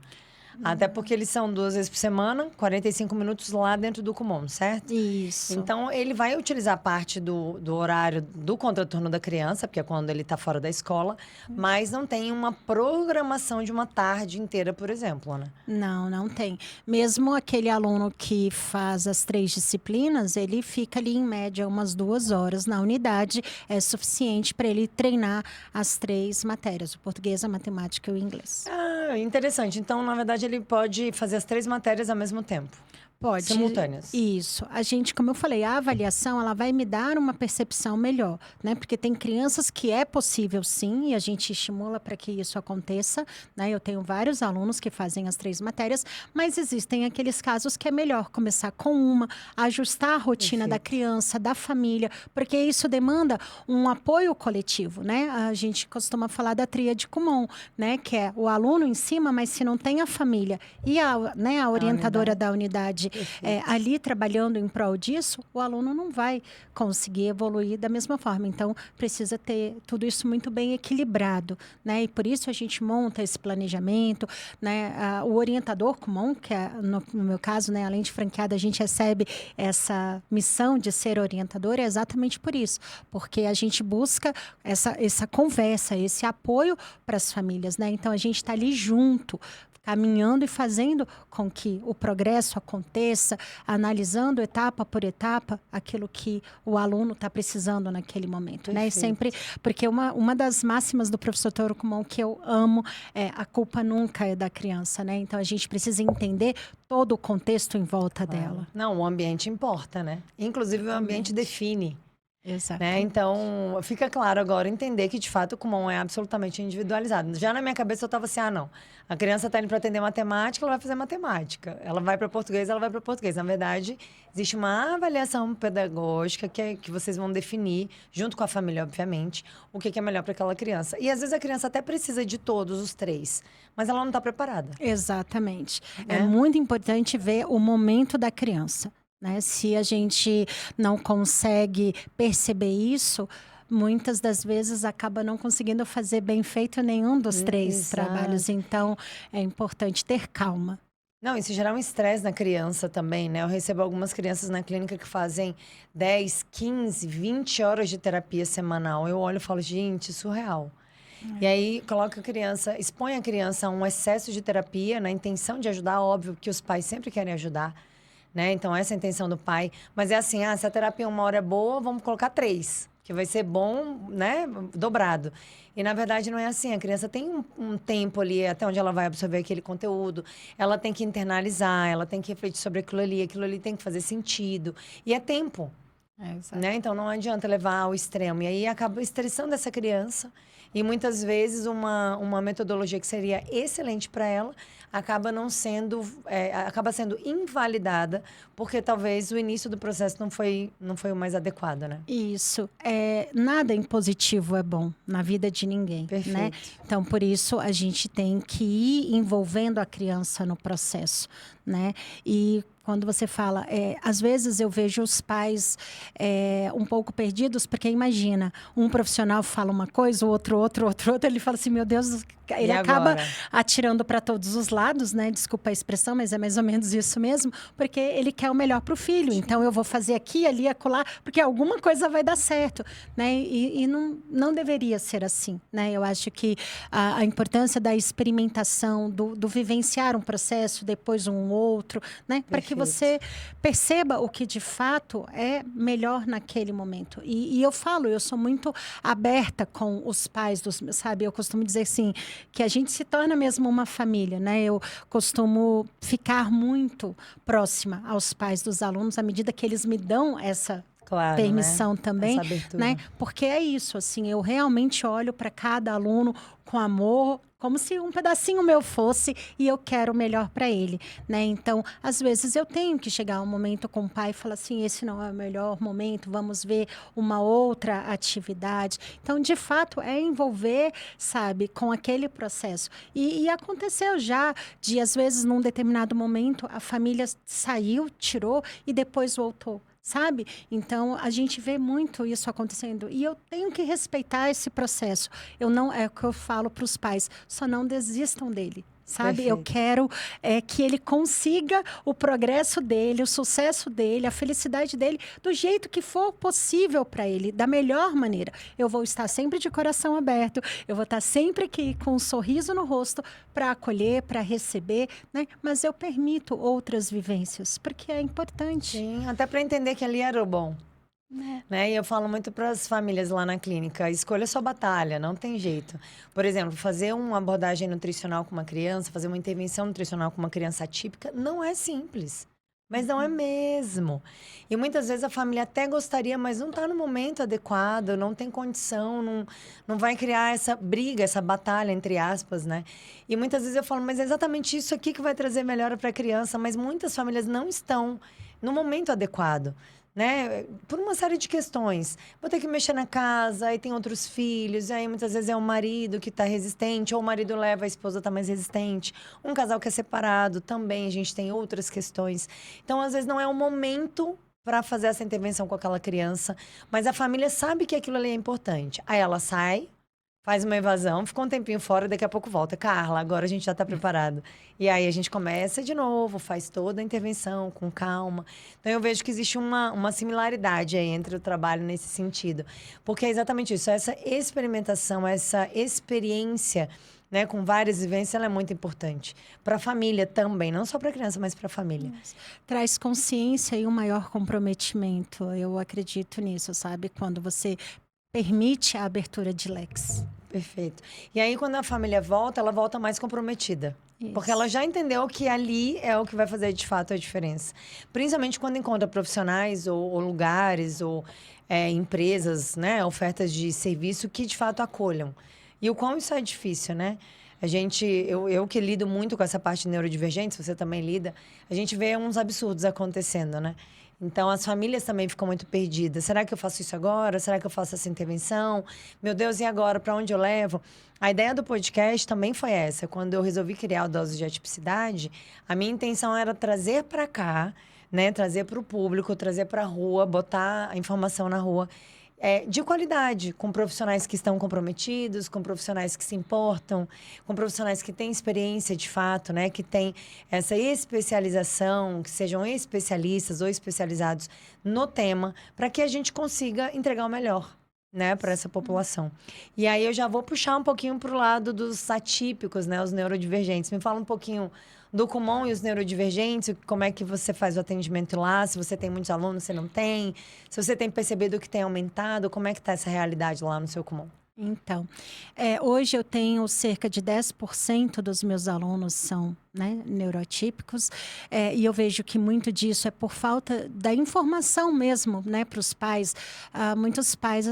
Até porque eles são 2 vezes por semana, 45 minutos lá dentro do Kumon, certo? Isso. Então, ele vai utilizar parte do horário do contraturno da criança, porque é quando ele está fora da escola, mas não tem uma programação de uma tarde inteira, por exemplo, né? Não tem. Mesmo aquele aluno que faz as 3 disciplinas, ele fica ali em média umas 2 horas na unidade, é suficiente para ele treinar as 3 matérias, o português, a matemática e o inglês. Ah, interessante. Então, na verdade, ele pode fazer as 3 matérias ao mesmo tempo. Pode. Simultâneas. Isso. A gente, como eu falei, a avaliação, ela vai me dar uma percepção melhor, né? Porque tem crianças que é possível sim, e a gente estimula para que isso aconteça, né? Eu tenho vários alunos que fazem as 3 matérias, mas existem aqueles casos que é melhor começar com uma, ajustar a rotina da criança, da família, porque isso demanda um apoio coletivo, né? A gente costuma falar da tríade Kumon, né? Que é o aluno em cima, mas se não tem a família e a orientadora da unidade ali trabalhando em prol disso, o aluno não vai conseguir evoluir da mesma forma. Então, precisa ter tudo isso muito bem equilibrado, né? E por isso a gente monta esse planejamento, né? O orientador Kumon, que é, no meu caso, né, além de franqueada, a gente recebe essa missão de ser orientador, é exatamente por isso, porque a gente busca essa conversa, esse apoio para as famílias, né? Então, a gente está ali junto, caminhando e fazendo com que o progresso aconteça, analisando etapa por etapa aquilo que o aluno está precisando naquele momento, né? E sempre, porque uma das máximas do professor Toru Kumon que eu amo é: a culpa nunca é da criança, né? Então a gente precisa entender todo o contexto em volta dela. Não, o ambiente importa, né? Inclusive o ambiente define. Exato. Né? Então, fica claro agora entender que, de fato, o Kumon é absolutamente individualizado. Já na minha cabeça, eu estava assim, não, a criança está indo para atender matemática, ela vai fazer matemática. Ela vai para português, ela vai para português. Na verdade, existe uma avaliação pedagógica que vocês vão definir, junto com a família, obviamente, o que é melhor para aquela criança. E, às vezes, a criança até precisa de todos os 3, mas ela não está preparada. Exatamente. É muito importante ver o momento da criança. Né? Se a gente não consegue perceber isso, muitas das vezes acaba não conseguindo fazer bem feito nenhum dos 3 trabalhos. Então, é importante ter calma. Não, isso gera um estresse na criança também, né? Eu recebo algumas crianças na clínica que fazem 10, 15, 20 horas de terapia semanal. Eu olho e falo, gente, surreal. E aí, coloca a criança, expõe a criança a um excesso de terapia, na intenção de ajudar, óbvio que os pais sempre querem ajudar. Né? Então, essa é a intenção do pai. Mas é assim, se a terapia 1 hora é boa, vamos colocar 3, que vai ser bom, né? Dobrado. E, na verdade, não é assim. A criança tem um tempo ali, até onde ela vai absorver aquele conteúdo. Ela tem que internalizar, ela tem que refletir sobre aquilo ali tem que fazer sentido. E é tempo. Né? Então, não adianta levar ao extremo. E aí, acaba estressando essa criança. E, muitas vezes, uma metodologia que seria excelente para ela acaba não sendo, acaba sendo invalidada, porque talvez o início do processo não foi o mais adequado, né? Isso. Nada impositivo é bom na vida de ninguém, Perfeito. Né? Então, por isso, a gente tem que ir envolvendo a criança no processo, né? E quando você fala, às vezes eu vejo os pais um pouco perdidos, porque imagina, um profissional fala uma coisa, o outro, ele fala assim, meu Deus, Ele E acaba agora? atirando para todos os lados, né? Desculpa a expressão, mas é mais ou menos isso mesmo, porque ele quer o melhor para o filho. Então eu vou fazer aqui, ali, acolá, porque alguma coisa vai dar certo, né? E não deveria ser assim, né? Eu acho que a importância da experimentação, do vivenciar um processo, depois um outro, né? Para que Perfeito. você perceba o que de fato é melhor naquele momento. E eu falo, eu sou muito aberta com os pais dos, sabe? Eu costumo dizer assim, que a gente se torna mesmo uma família, né? Eu costumo ficar muito próxima aos pais dos alunos à medida que eles me dão essa Claro, né? permissão também, Essa abertura. né? Porque é isso, assim, eu realmente olho para cada aluno com amor, como se um pedacinho meu fosse e eu quero o melhor para ele, né? Então, às vezes eu tenho que chegar a um momento com o pai e falar assim, esse não é o melhor momento, vamos ver uma outra atividade. Então, de fato, é envolver, sabe, com aquele processo. E aconteceu já de, às vezes, num determinado momento, a família saiu, tirou e depois voltou. Sabe? Então, a gente vê muito isso acontecendo. E eu tenho que respeitar esse processo. Eu não, é o que eu falo para os pais, só não desistam dele. Sabe? Eu Perfeito. quero que ele consiga o progresso dele, o sucesso dele, a felicidade dele, do jeito que for possível para ele, da melhor maneira. Eu vou estar sempre de coração aberto, eu vou estar sempre aqui com um sorriso no rosto para acolher, para receber, né? Mas eu permito outras vivências, porque é importante. Sim, até para entender que ali era o bom. Né? E eu falo muito para as famílias lá na clínica, escolha sua batalha, não tem jeito. Por exemplo, fazer uma abordagem nutricional com uma criança, fazer uma intervenção nutricional com uma criança atípica, não é simples. Mas não é mesmo. E muitas vezes a família até gostaria, mas não está no momento adequado, não tem condição, não vai criar essa briga, essa batalha, entre aspas, né? E muitas vezes eu falo, mas é exatamente isso aqui que vai trazer melhora para a criança, mas muitas famílias não estão no momento adequado. Né? Por uma série de questões. Vou ter que mexer na casa, aí tem outros filhos, aí muitas vezes é o marido que está resistente, ou o marido leva, a esposa está mais resistente. Um casal que é separado, também a gente tem outras questões. Então, às vezes, não é o momento para fazer essa intervenção com aquela criança, mas a família sabe que aquilo ali é importante. Aí ela sai, faz uma evasão, ficou um tempinho fora, daqui a pouco volta. Carla, agora a gente já está preparado. E aí a gente começa de novo, faz toda a intervenção com calma. Então eu vejo que existe uma similaridade aí entre o trabalho nesse sentido. Porque é exatamente isso, essa experimentação, essa experiência, né, com várias vivências, ela é muito importante. Para a família também, não só para a criança, mas para a família. Traz consciência e um maior comprometimento. Eu acredito nisso, sabe? Quando você permite a abertura de leques. Perfeito. E aí, quando a família volta, ela volta mais comprometida. Porque ela já entendeu que ali é o que vai fazer de fato a diferença. Principalmente quando encontra profissionais ou lugares ou empresas, né, ofertas de serviço que de fato acolham. E o quão isso é difícil, né? Eu que lido muito com essa parte de neurodivergente, você também lida, a gente vê uns absurdos acontecendo, né? Então, as famílias também ficam muito perdidas. Será que eu faço isso agora? Será que eu faço essa intervenção? Meu Deus, e agora? Para onde eu levo? A ideia do podcast também foi essa. Quando eu resolvi criar o Dose de Atipicidade, a minha intenção era trazer para cá, né? Trazer para o público, trazer para a rua, botar a informação na rua. De qualidade, com profissionais que estão comprometidos, com profissionais que se importam, com profissionais que têm experiência de fato, né? Que têm essa especialização, que sejam especialistas ou especializados no tema, para que a gente consiga entregar o melhor, né, para essa população. E aí eu já vou puxar um pouquinho para o lado dos atípicos, né, os neurodivergentes. Me fala um pouquinho do Kumon e os neurodivergentes, como é que você faz o atendimento lá, se você tem muitos alunos, se não tem, se você tem percebido que tem aumentado, como é que está essa realidade lá no seu Kumon? Então, hoje eu tenho cerca de 10% dos meus alunos são, né, neurotípicos, e eu vejo que muito disso é por falta da informação mesmo, né, para os pais. Muitos pais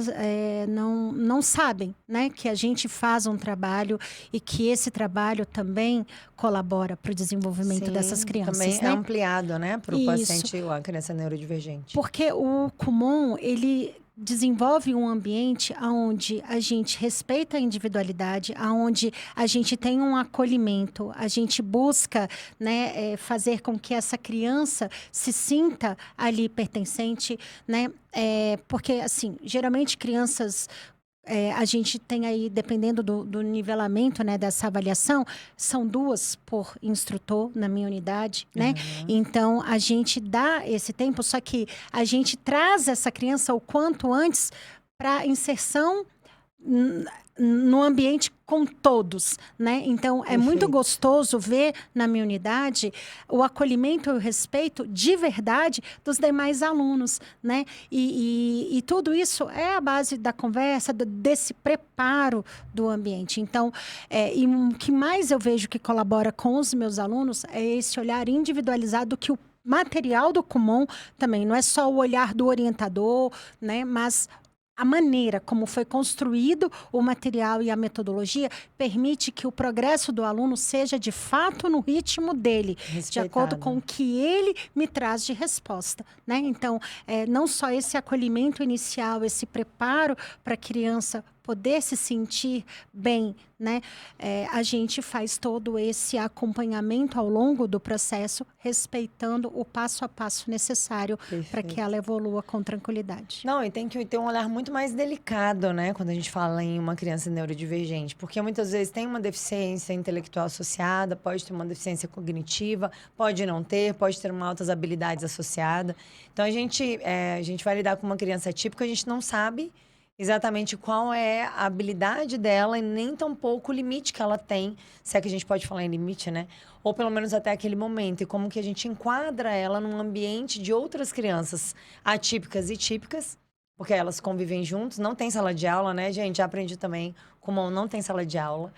não sabem, né, que a gente faz um trabalho e que esse trabalho também colabora para o desenvolvimento dessas crianças. Também né? é ampliado, né, para o Isso. paciente ou a criança neurodivergente. Porque o Kumon, ele desenvolve um ambiente onde a gente respeita a individualidade, onde a gente tem um acolhimento, a gente busca, né, fazer com que essa criança se sinta ali pertencente, né? Porque, assim, geralmente crianças a gente tem aí, dependendo do nivelamento, né, dessa avaliação, são 2 por instrutor na minha unidade, né? Então, a gente dá esse tempo, só que a gente traz essa criança o quanto antes para inserção no ambiente com todos, né? Então, é muito gostoso ver na minha unidade o acolhimento e o respeito de verdade dos demais alunos, né? E tudo isso é a base da conversa, desse preparo do ambiente. Então, e o que mais eu vejo que colabora com os meus alunos é esse olhar individualizado que o material do Kumon também, não é só o olhar do orientador, né? Mas a maneira como foi construído o material e a metodologia permite que o progresso do aluno seja de fato no ritmo dele, de acordo com o que ele me traz de resposta, né? Então, não só esse acolhimento inicial, esse preparo para a criança poder se sentir bem, né? A gente faz todo esse acompanhamento ao longo do processo, respeitando o passo a passo necessário para que ela evolua com tranquilidade. Não, e tem que ter um olhar muito mais delicado, né? Quando a gente fala em uma criança neurodivergente. Porque muitas vezes tem uma deficiência intelectual associada, pode ter uma deficiência cognitiva, pode não ter, pode ter uma altas habilidades associada. Então, a gente vai lidar com uma criança atípica, a gente não sabe exatamente qual é a habilidade dela e nem tampouco o limite que ela tem, se é que a gente pode falar em limite, né? Ou pelo menos até aquele momento. E como que a gente enquadra ela num ambiente de outras crianças atípicas e típicas, porque elas convivem juntos, não tem sala de aula, né, gente? Já aprendi também como não tem sala de aula.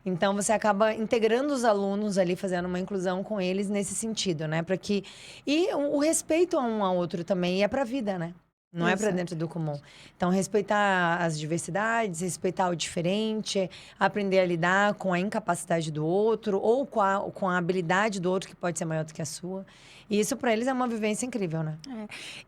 Então, você acaba integrando os alunos ali, fazendo uma inclusão com eles nesse sentido, né? Para que... E o respeito a um ao outro também é para a vida, né? Não é para dentro do comum. Então, respeitar as diversidades, respeitar o diferente, aprender a lidar com a incapacidade do outro ou com a habilidade do outro que pode ser maior do que a sua. E isso, para eles, é uma vivência incrível, né?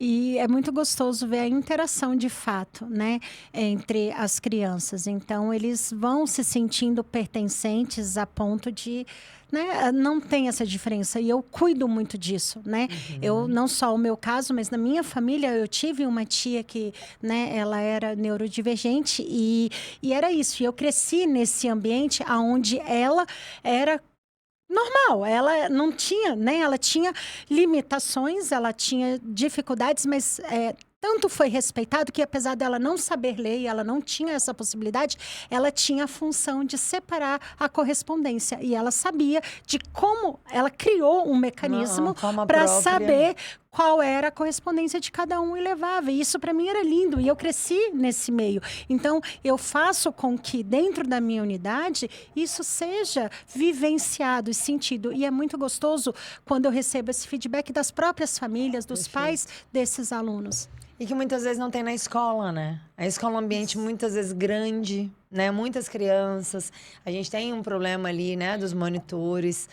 E é muito gostoso ver a interação de fato, né, entre as crianças. Então, eles vão se sentindo pertencentes a ponto de... Né? Não tem essa diferença e eu cuido muito disso, né? Eu, não só o meu caso, mas na minha família eu tive uma tia que, né, ela era neurodivergente e era isso. E eu cresci nesse ambiente onde ela era normal, ela não tinha, né? Ela tinha limitações, ela tinha dificuldades, mas tanto foi respeitado que, apesar dela não saber ler e ela não tinha essa possibilidade, ela tinha a função de separar a correspondência. E ela sabia de como ela criou um mecanismo para saber qual era a correspondência de cada um e levava. E isso para mim era lindo e eu cresci nesse meio. Então, eu faço com que dentro da minha unidade isso seja vivenciado e sentido. E é muito gostoso quando eu recebo esse feedback das próprias famílias, dos pais desses alunos. E que muitas vezes não tem na escola, né? A escola é um ambiente muitas vezes grande, né? Muitas crianças. A gente tem um problema ali, né? Dos monitores,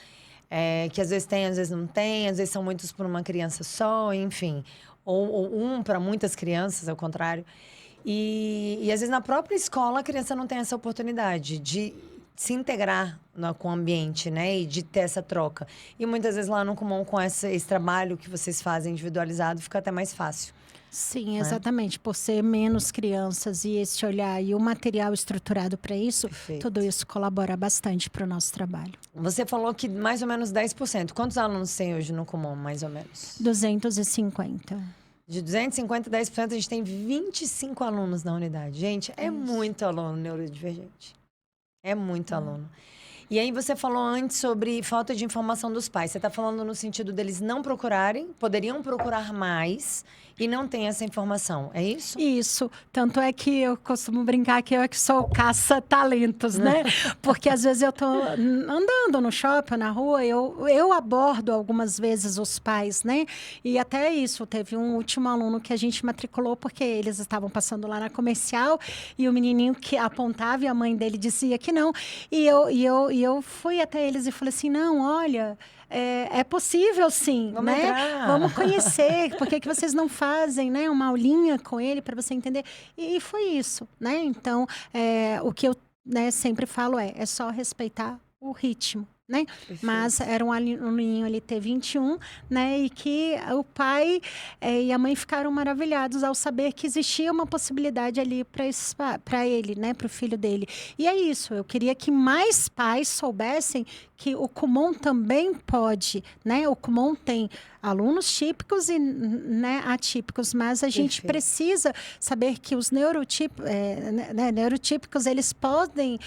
que às vezes tem, às vezes não tem. Às vezes são muitos por uma criança só, enfim. Ou um para muitas crianças, ao contrário. E às vezes na própria escola a criança não tem essa oportunidade de se integrar com o ambiente, né? E de ter essa troca. E muitas vezes lá no Kumon, com esse trabalho que vocês fazem individualizado, fica até mais fácil. Sim, exatamente. Por ser menos crianças e esse olhar e o material estruturado para isso, tudo isso colabora bastante para o nosso trabalho. Você falou que mais ou menos 10%. Quantos alunos tem hoje no Kumon, mais ou menos? 250. De 250, 10%, a gente tem 25 alunos na unidade. Gente, é muito aluno neurodivergente. É muito aluno. E aí você falou antes sobre falta de informação dos pais. Você está falando no sentido deles não procurarem, poderiam procurar mais e não tem essa informação, é isso? Isso. Tanto é que eu costumo brincar que eu é que sou caça-talentos, né? Porque às vezes eu tô andando no shopping, na rua, eu abordo algumas vezes os pais, né? E até isso, teve um último aluno que a gente matriculou porque eles estavam passando lá na comercial e o menininho que apontava e a mãe dele dizia que não. E eu fui até eles e falei assim, não, olha... É possível, sim, Vamos né? entrar. Vamos conhecer. Por que vocês não fazem, né? Uma aulinha com ele para você entender? E foi isso, né? Então, o que eu sempre falo é só respeitar o ritmo, né? Perfeito. Mas era um aluninho ali ter 21, né? E que o pai e a mãe ficaram maravilhados ao saber que existia uma possibilidade ali para ele, né? Para o filho dele. E é isso, eu queria que mais pais soubessem que o Kumon também pode, né? O Kumon tem alunos típicos e, né, atípicos, mas a gente precisa saber que os neurotípicos, eles podem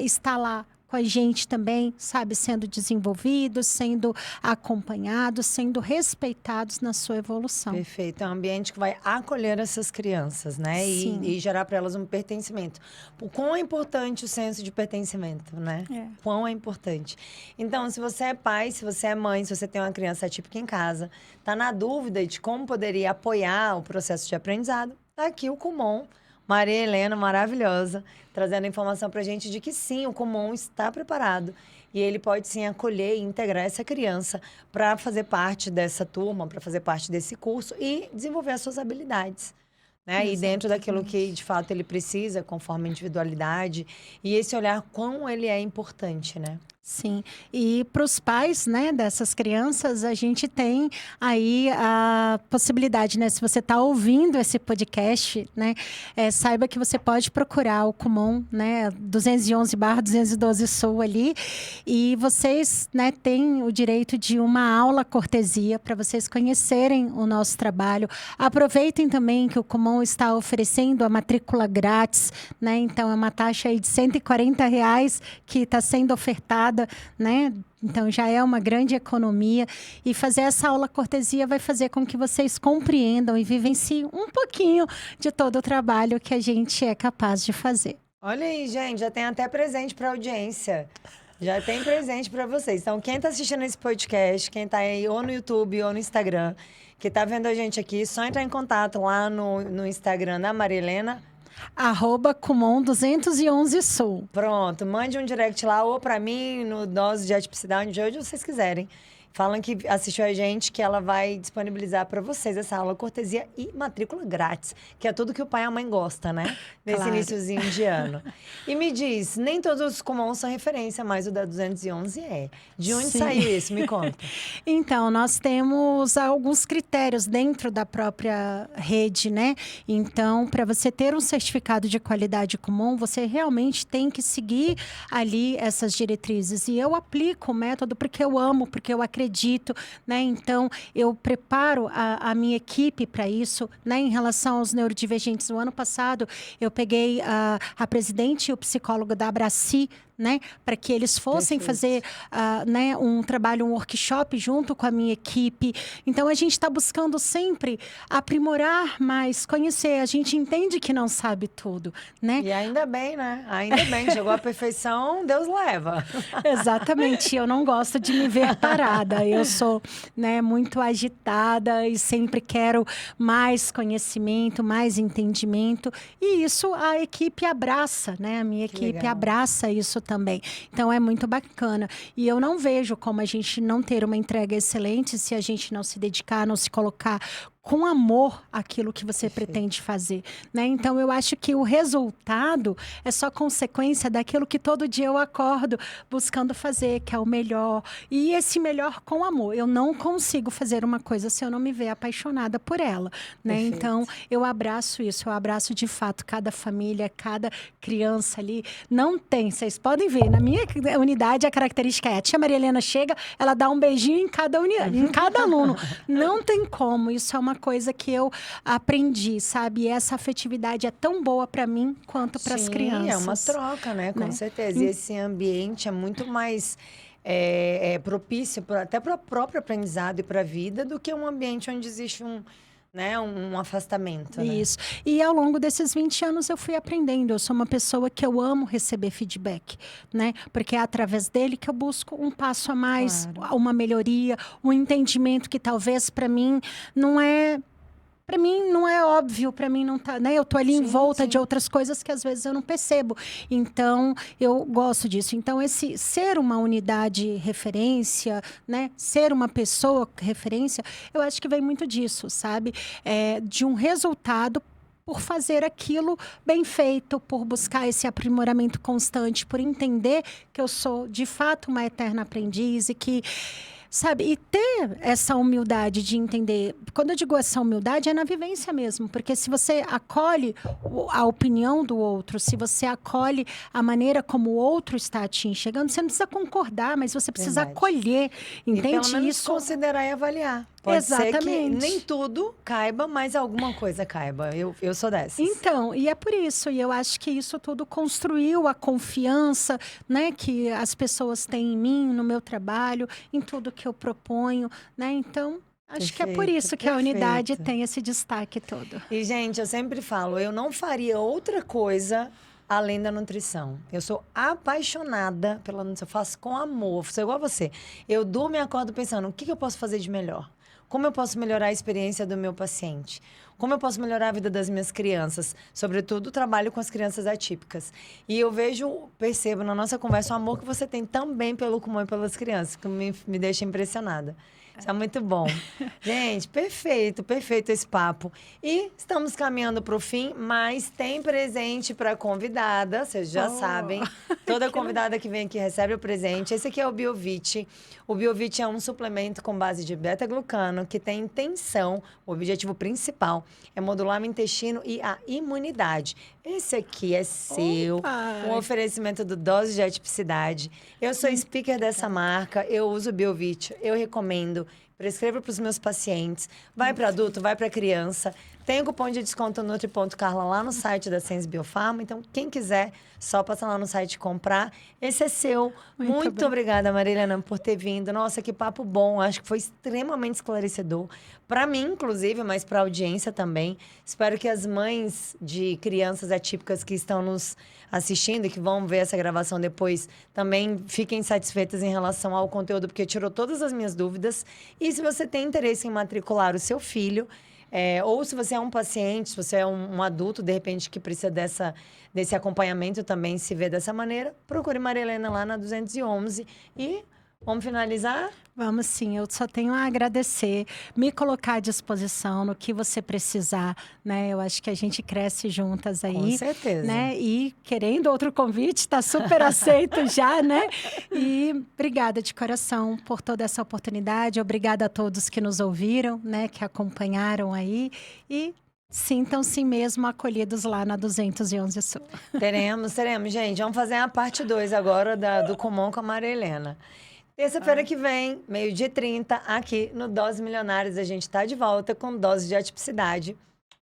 estar lá com a gente também, sabe, sendo desenvolvidos, sendo acompanhados, sendo respeitados na sua evolução. Perfeito. É um ambiente que vai acolher essas crianças, né? E gerar para elas um pertencimento. O quão é importante o senso de pertencimento, né? Quão é importante. Então, se você é pai, se você é mãe, se você tem uma criança atípica em casa, tá na dúvida de como poderia apoiar o processo de aprendizado, tá aqui o Kumon. Maria Helena, maravilhosa, trazendo a informação para a gente de que sim, o Kumon está preparado e ele pode sim acolher e integrar essa criança para fazer parte dessa turma, para fazer parte desse curso e desenvolver as suas habilidades. Né? E dentro daquilo que, de fato, ele precisa, conforme a individualidade. E esse olhar, quão ele é importante, né? Sim, e para os pais, né, dessas crianças, a gente tem aí a possibilidade, né, se você está ouvindo esse podcast, né, saiba que você pode procurar o Kumon, né, 211/212 Sul ali, e vocês, né, têm o direito de uma aula cortesia para vocês conhecerem o nosso trabalho. Aproveitem também que o Kumon está oferecendo a matrícula grátis, né, então é uma taxa aí de R$140 que está sendo ofertada, né? Então, já é uma grande economia. E fazer essa aula cortesia vai fazer com que vocês compreendam e vivenciem um pouquinho de todo o trabalho que a gente é capaz de fazer. Olha aí, gente, já tem até presente para a audiência. Já tem presente para vocês. Então, quem está assistindo esse podcast, quem está aí ou no YouTube ou no Instagram, que está vendo a gente aqui, só entrar em contato lá no Instagram da Maria Helena, @Kumon 211 Sul. Pronto, mande um direct lá ou para mim, no Dose de Atipicidade, de onde vocês quiserem. Falam que assistiu a gente, que ela vai disponibilizar para vocês essa aula cortesia e matrícula grátis, que é tudo que o pai e a mãe gostam, né? Nesse iniciozinho de ano. E me diz, nem todos os Kumon são referência, mas o da 211 é. De onde saiu isso? Me conta. Então, nós temos alguns critérios dentro da própria rede, né? Então, para você ter um certificado de qualidade Kumon, você realmente tem que seguir ali essas diretrizes. E eu aplico o método porque eu amo, porque eu acredito, né? Então, eu preparo a minha equipe para isso, né? Em relação aos neurodivergentes. No ano passado, eu peguei a presidente e o psicólogo da Abraci, né, para que eles fossem fazer né, um trabalho, um workshop junto com a minha equipe. Então, a gente está buscando sempre aprimorar mais, conhecer. A gente entende que não sabe tudo, né? E ainda bem, né? Ainda bem, chegou à perfeição, Deus leva. Exatamente, eu não gosto de me ver parada. Eu sou, né, muito agitada e sempre quero mais conhecimento, mais entendimento. E isso a equipe abraça, né? A minha equipe abraça isso também. Então, é muito bacana. E eu não vejo como a gente não ter uma entrega excelente se a gente não se dedicar, não se colocar com amor aquilo que você pretende fazer, né? Então, eu acho que o resultado é só consequência daquilo que todo dia eu acordo buscando fazer, que é o melhor. E esse melhor com amor. Eu não consigo fazer uma coisa se eu não me ver apaixonada por ela, né? Então, eu abraço isso. Eu abraço, de fato, cada família, cada criança ali. Não tem, vocês podem ver, na minha unidade a característica é a tia Maria Helena chega, ela dá um beijinho em cada unidade, em cada aluno. Não tem como, isso é uma coisa que eu aprendi, sabe? E essa afetividade é tão boa para mim quanto para as crianças. É uma troca, né? Com certeza. E esse ambiente é muito mais propício até para o próprio aprendizado e para a vida do que um ambiente onde existe um afastamento, né? Isso. E ao longo desses 20 anos eu fui aprendendo. Eu sou uma pessoa que eu amo receber feedback, né? Porque é através dele que eu busco um passo a mais, uma melhoria, um entendimento que talvez para mim não é... Para mim não é óbvio, para mim não tá, né? Eu tô ali em volta de outras coisas que às vezes eu não percebo. Então, eu gosto disso. Então, esse ser uma unidade referência, né? Ser uma pessoa referência, eu acho que vem muito disso, sabe? De um resultado por fazer aquilo bem feito, por buscar esse aprimoramento constante, por entender que eu sou, de fato, uma eterna aprendiz e que, sabe, e ter essa humildade de entender. Quando eu digo essa humildade, é na vivência mesmo. Porque se você acolhe a opinião do outro, se você acolhe a maneira como o outro está te enxergando, você não precisa concordar, mas você precisa Verdade. acolher. Entende? E pelo menos isso? considerar e avaliar. Pode ser que Exatamente. nem tudo caiba, mas alguma coisa caiba. Eu sou dessas. Então, e é por isso, e eu acho que isso tudo construiu a confiança, né, que as pessoas têm em mim, no meu trabalho, em tudo que eu proponho, né? Então, acho que é por Perfeito, isso que a unidade perfeito. tem esse destaque todo. E, gente, eu sempre falo, eu não faria outra coisa além da nutrição. Eu sou apaixonada pela nutrição, eu faço com amor, sou igual a você. Eu durmo e acordo pensando, o que eu posso fazer de melhor? Como eu posso melhorar a experiência do meu paciente? Como eu posso melhorar a vida das minhas crianças? Sobretudo, trabalho com as crianças atípicas. E eu percebo na nossa conversa o amor que você tem também pelo Kumon e pelas crianças, que me deixa impressionada. Isso é muito bom. Gente, perfeito, perfeito esse papo. E estamos caminhando para o fim, mas tem presente para convidada, vocês já sabem. Toda convidada que vem aqui recebe o presente. Esse aqui é o Biovit. O Biovit é um suplemento com base de beta-glucano que tem intenção, o objetivo principal é modular o intestino e a imunidade. Esse aqui é seu, Opa! um oferecimento do Dose de Atipicidade. Eu sou speaker dessa marca, eu uso o Biovit, eu recomendo. Prescrevo para os meus pacientes. Vai para adulto, vai para criança. Tem o cupom de desconto Nutri.Carla lá no site da Sens Biofarma. Então, quem quiser, só passa lá no site e comprar. Esse é seu. Muito obrigada, Marilena, por ter vindo. Nossa, que papo bom. Acho que foi extremamente esclarecedor. Para mim, inclusive, mas para a audiência também. Espero que as mães de crianças atípicas que estão nos assistindo e que vão ver essa gravação depois também fiquem satisfeitas em relação ao conteúdo, porque tirou todas as minhas dúvidas. E se você tem interesse em matricular o seu filho, ou se você é um paciente, se você é um adulto, de repente, que precisa desse acompanhamento também, se vê dessa maneira, procure Maria Helena lá na 211 e vamos finalizar? Vamos sim, eu só tenho a agradecer, me colocar à disposição no que você precisar, né? Eu acho que a gente cresce juntas aí. Com certeza. Né? E querendo outro convite, está super aceito já, né? E obrigada de coração por toda essa oportunidade. Obrigada a todos que nos ouviram, né? Que acompanharam aí. E sintam-se mesmo acolhidos lá na 211 Sul. Teremos, gente. Vamos fazer a parte 2 agora do Kumon com a Maria Helena. Terça-feira que vem, 12h30, aqui no Doses Milionárias, a gente está de volta com Dose de Atipicidade.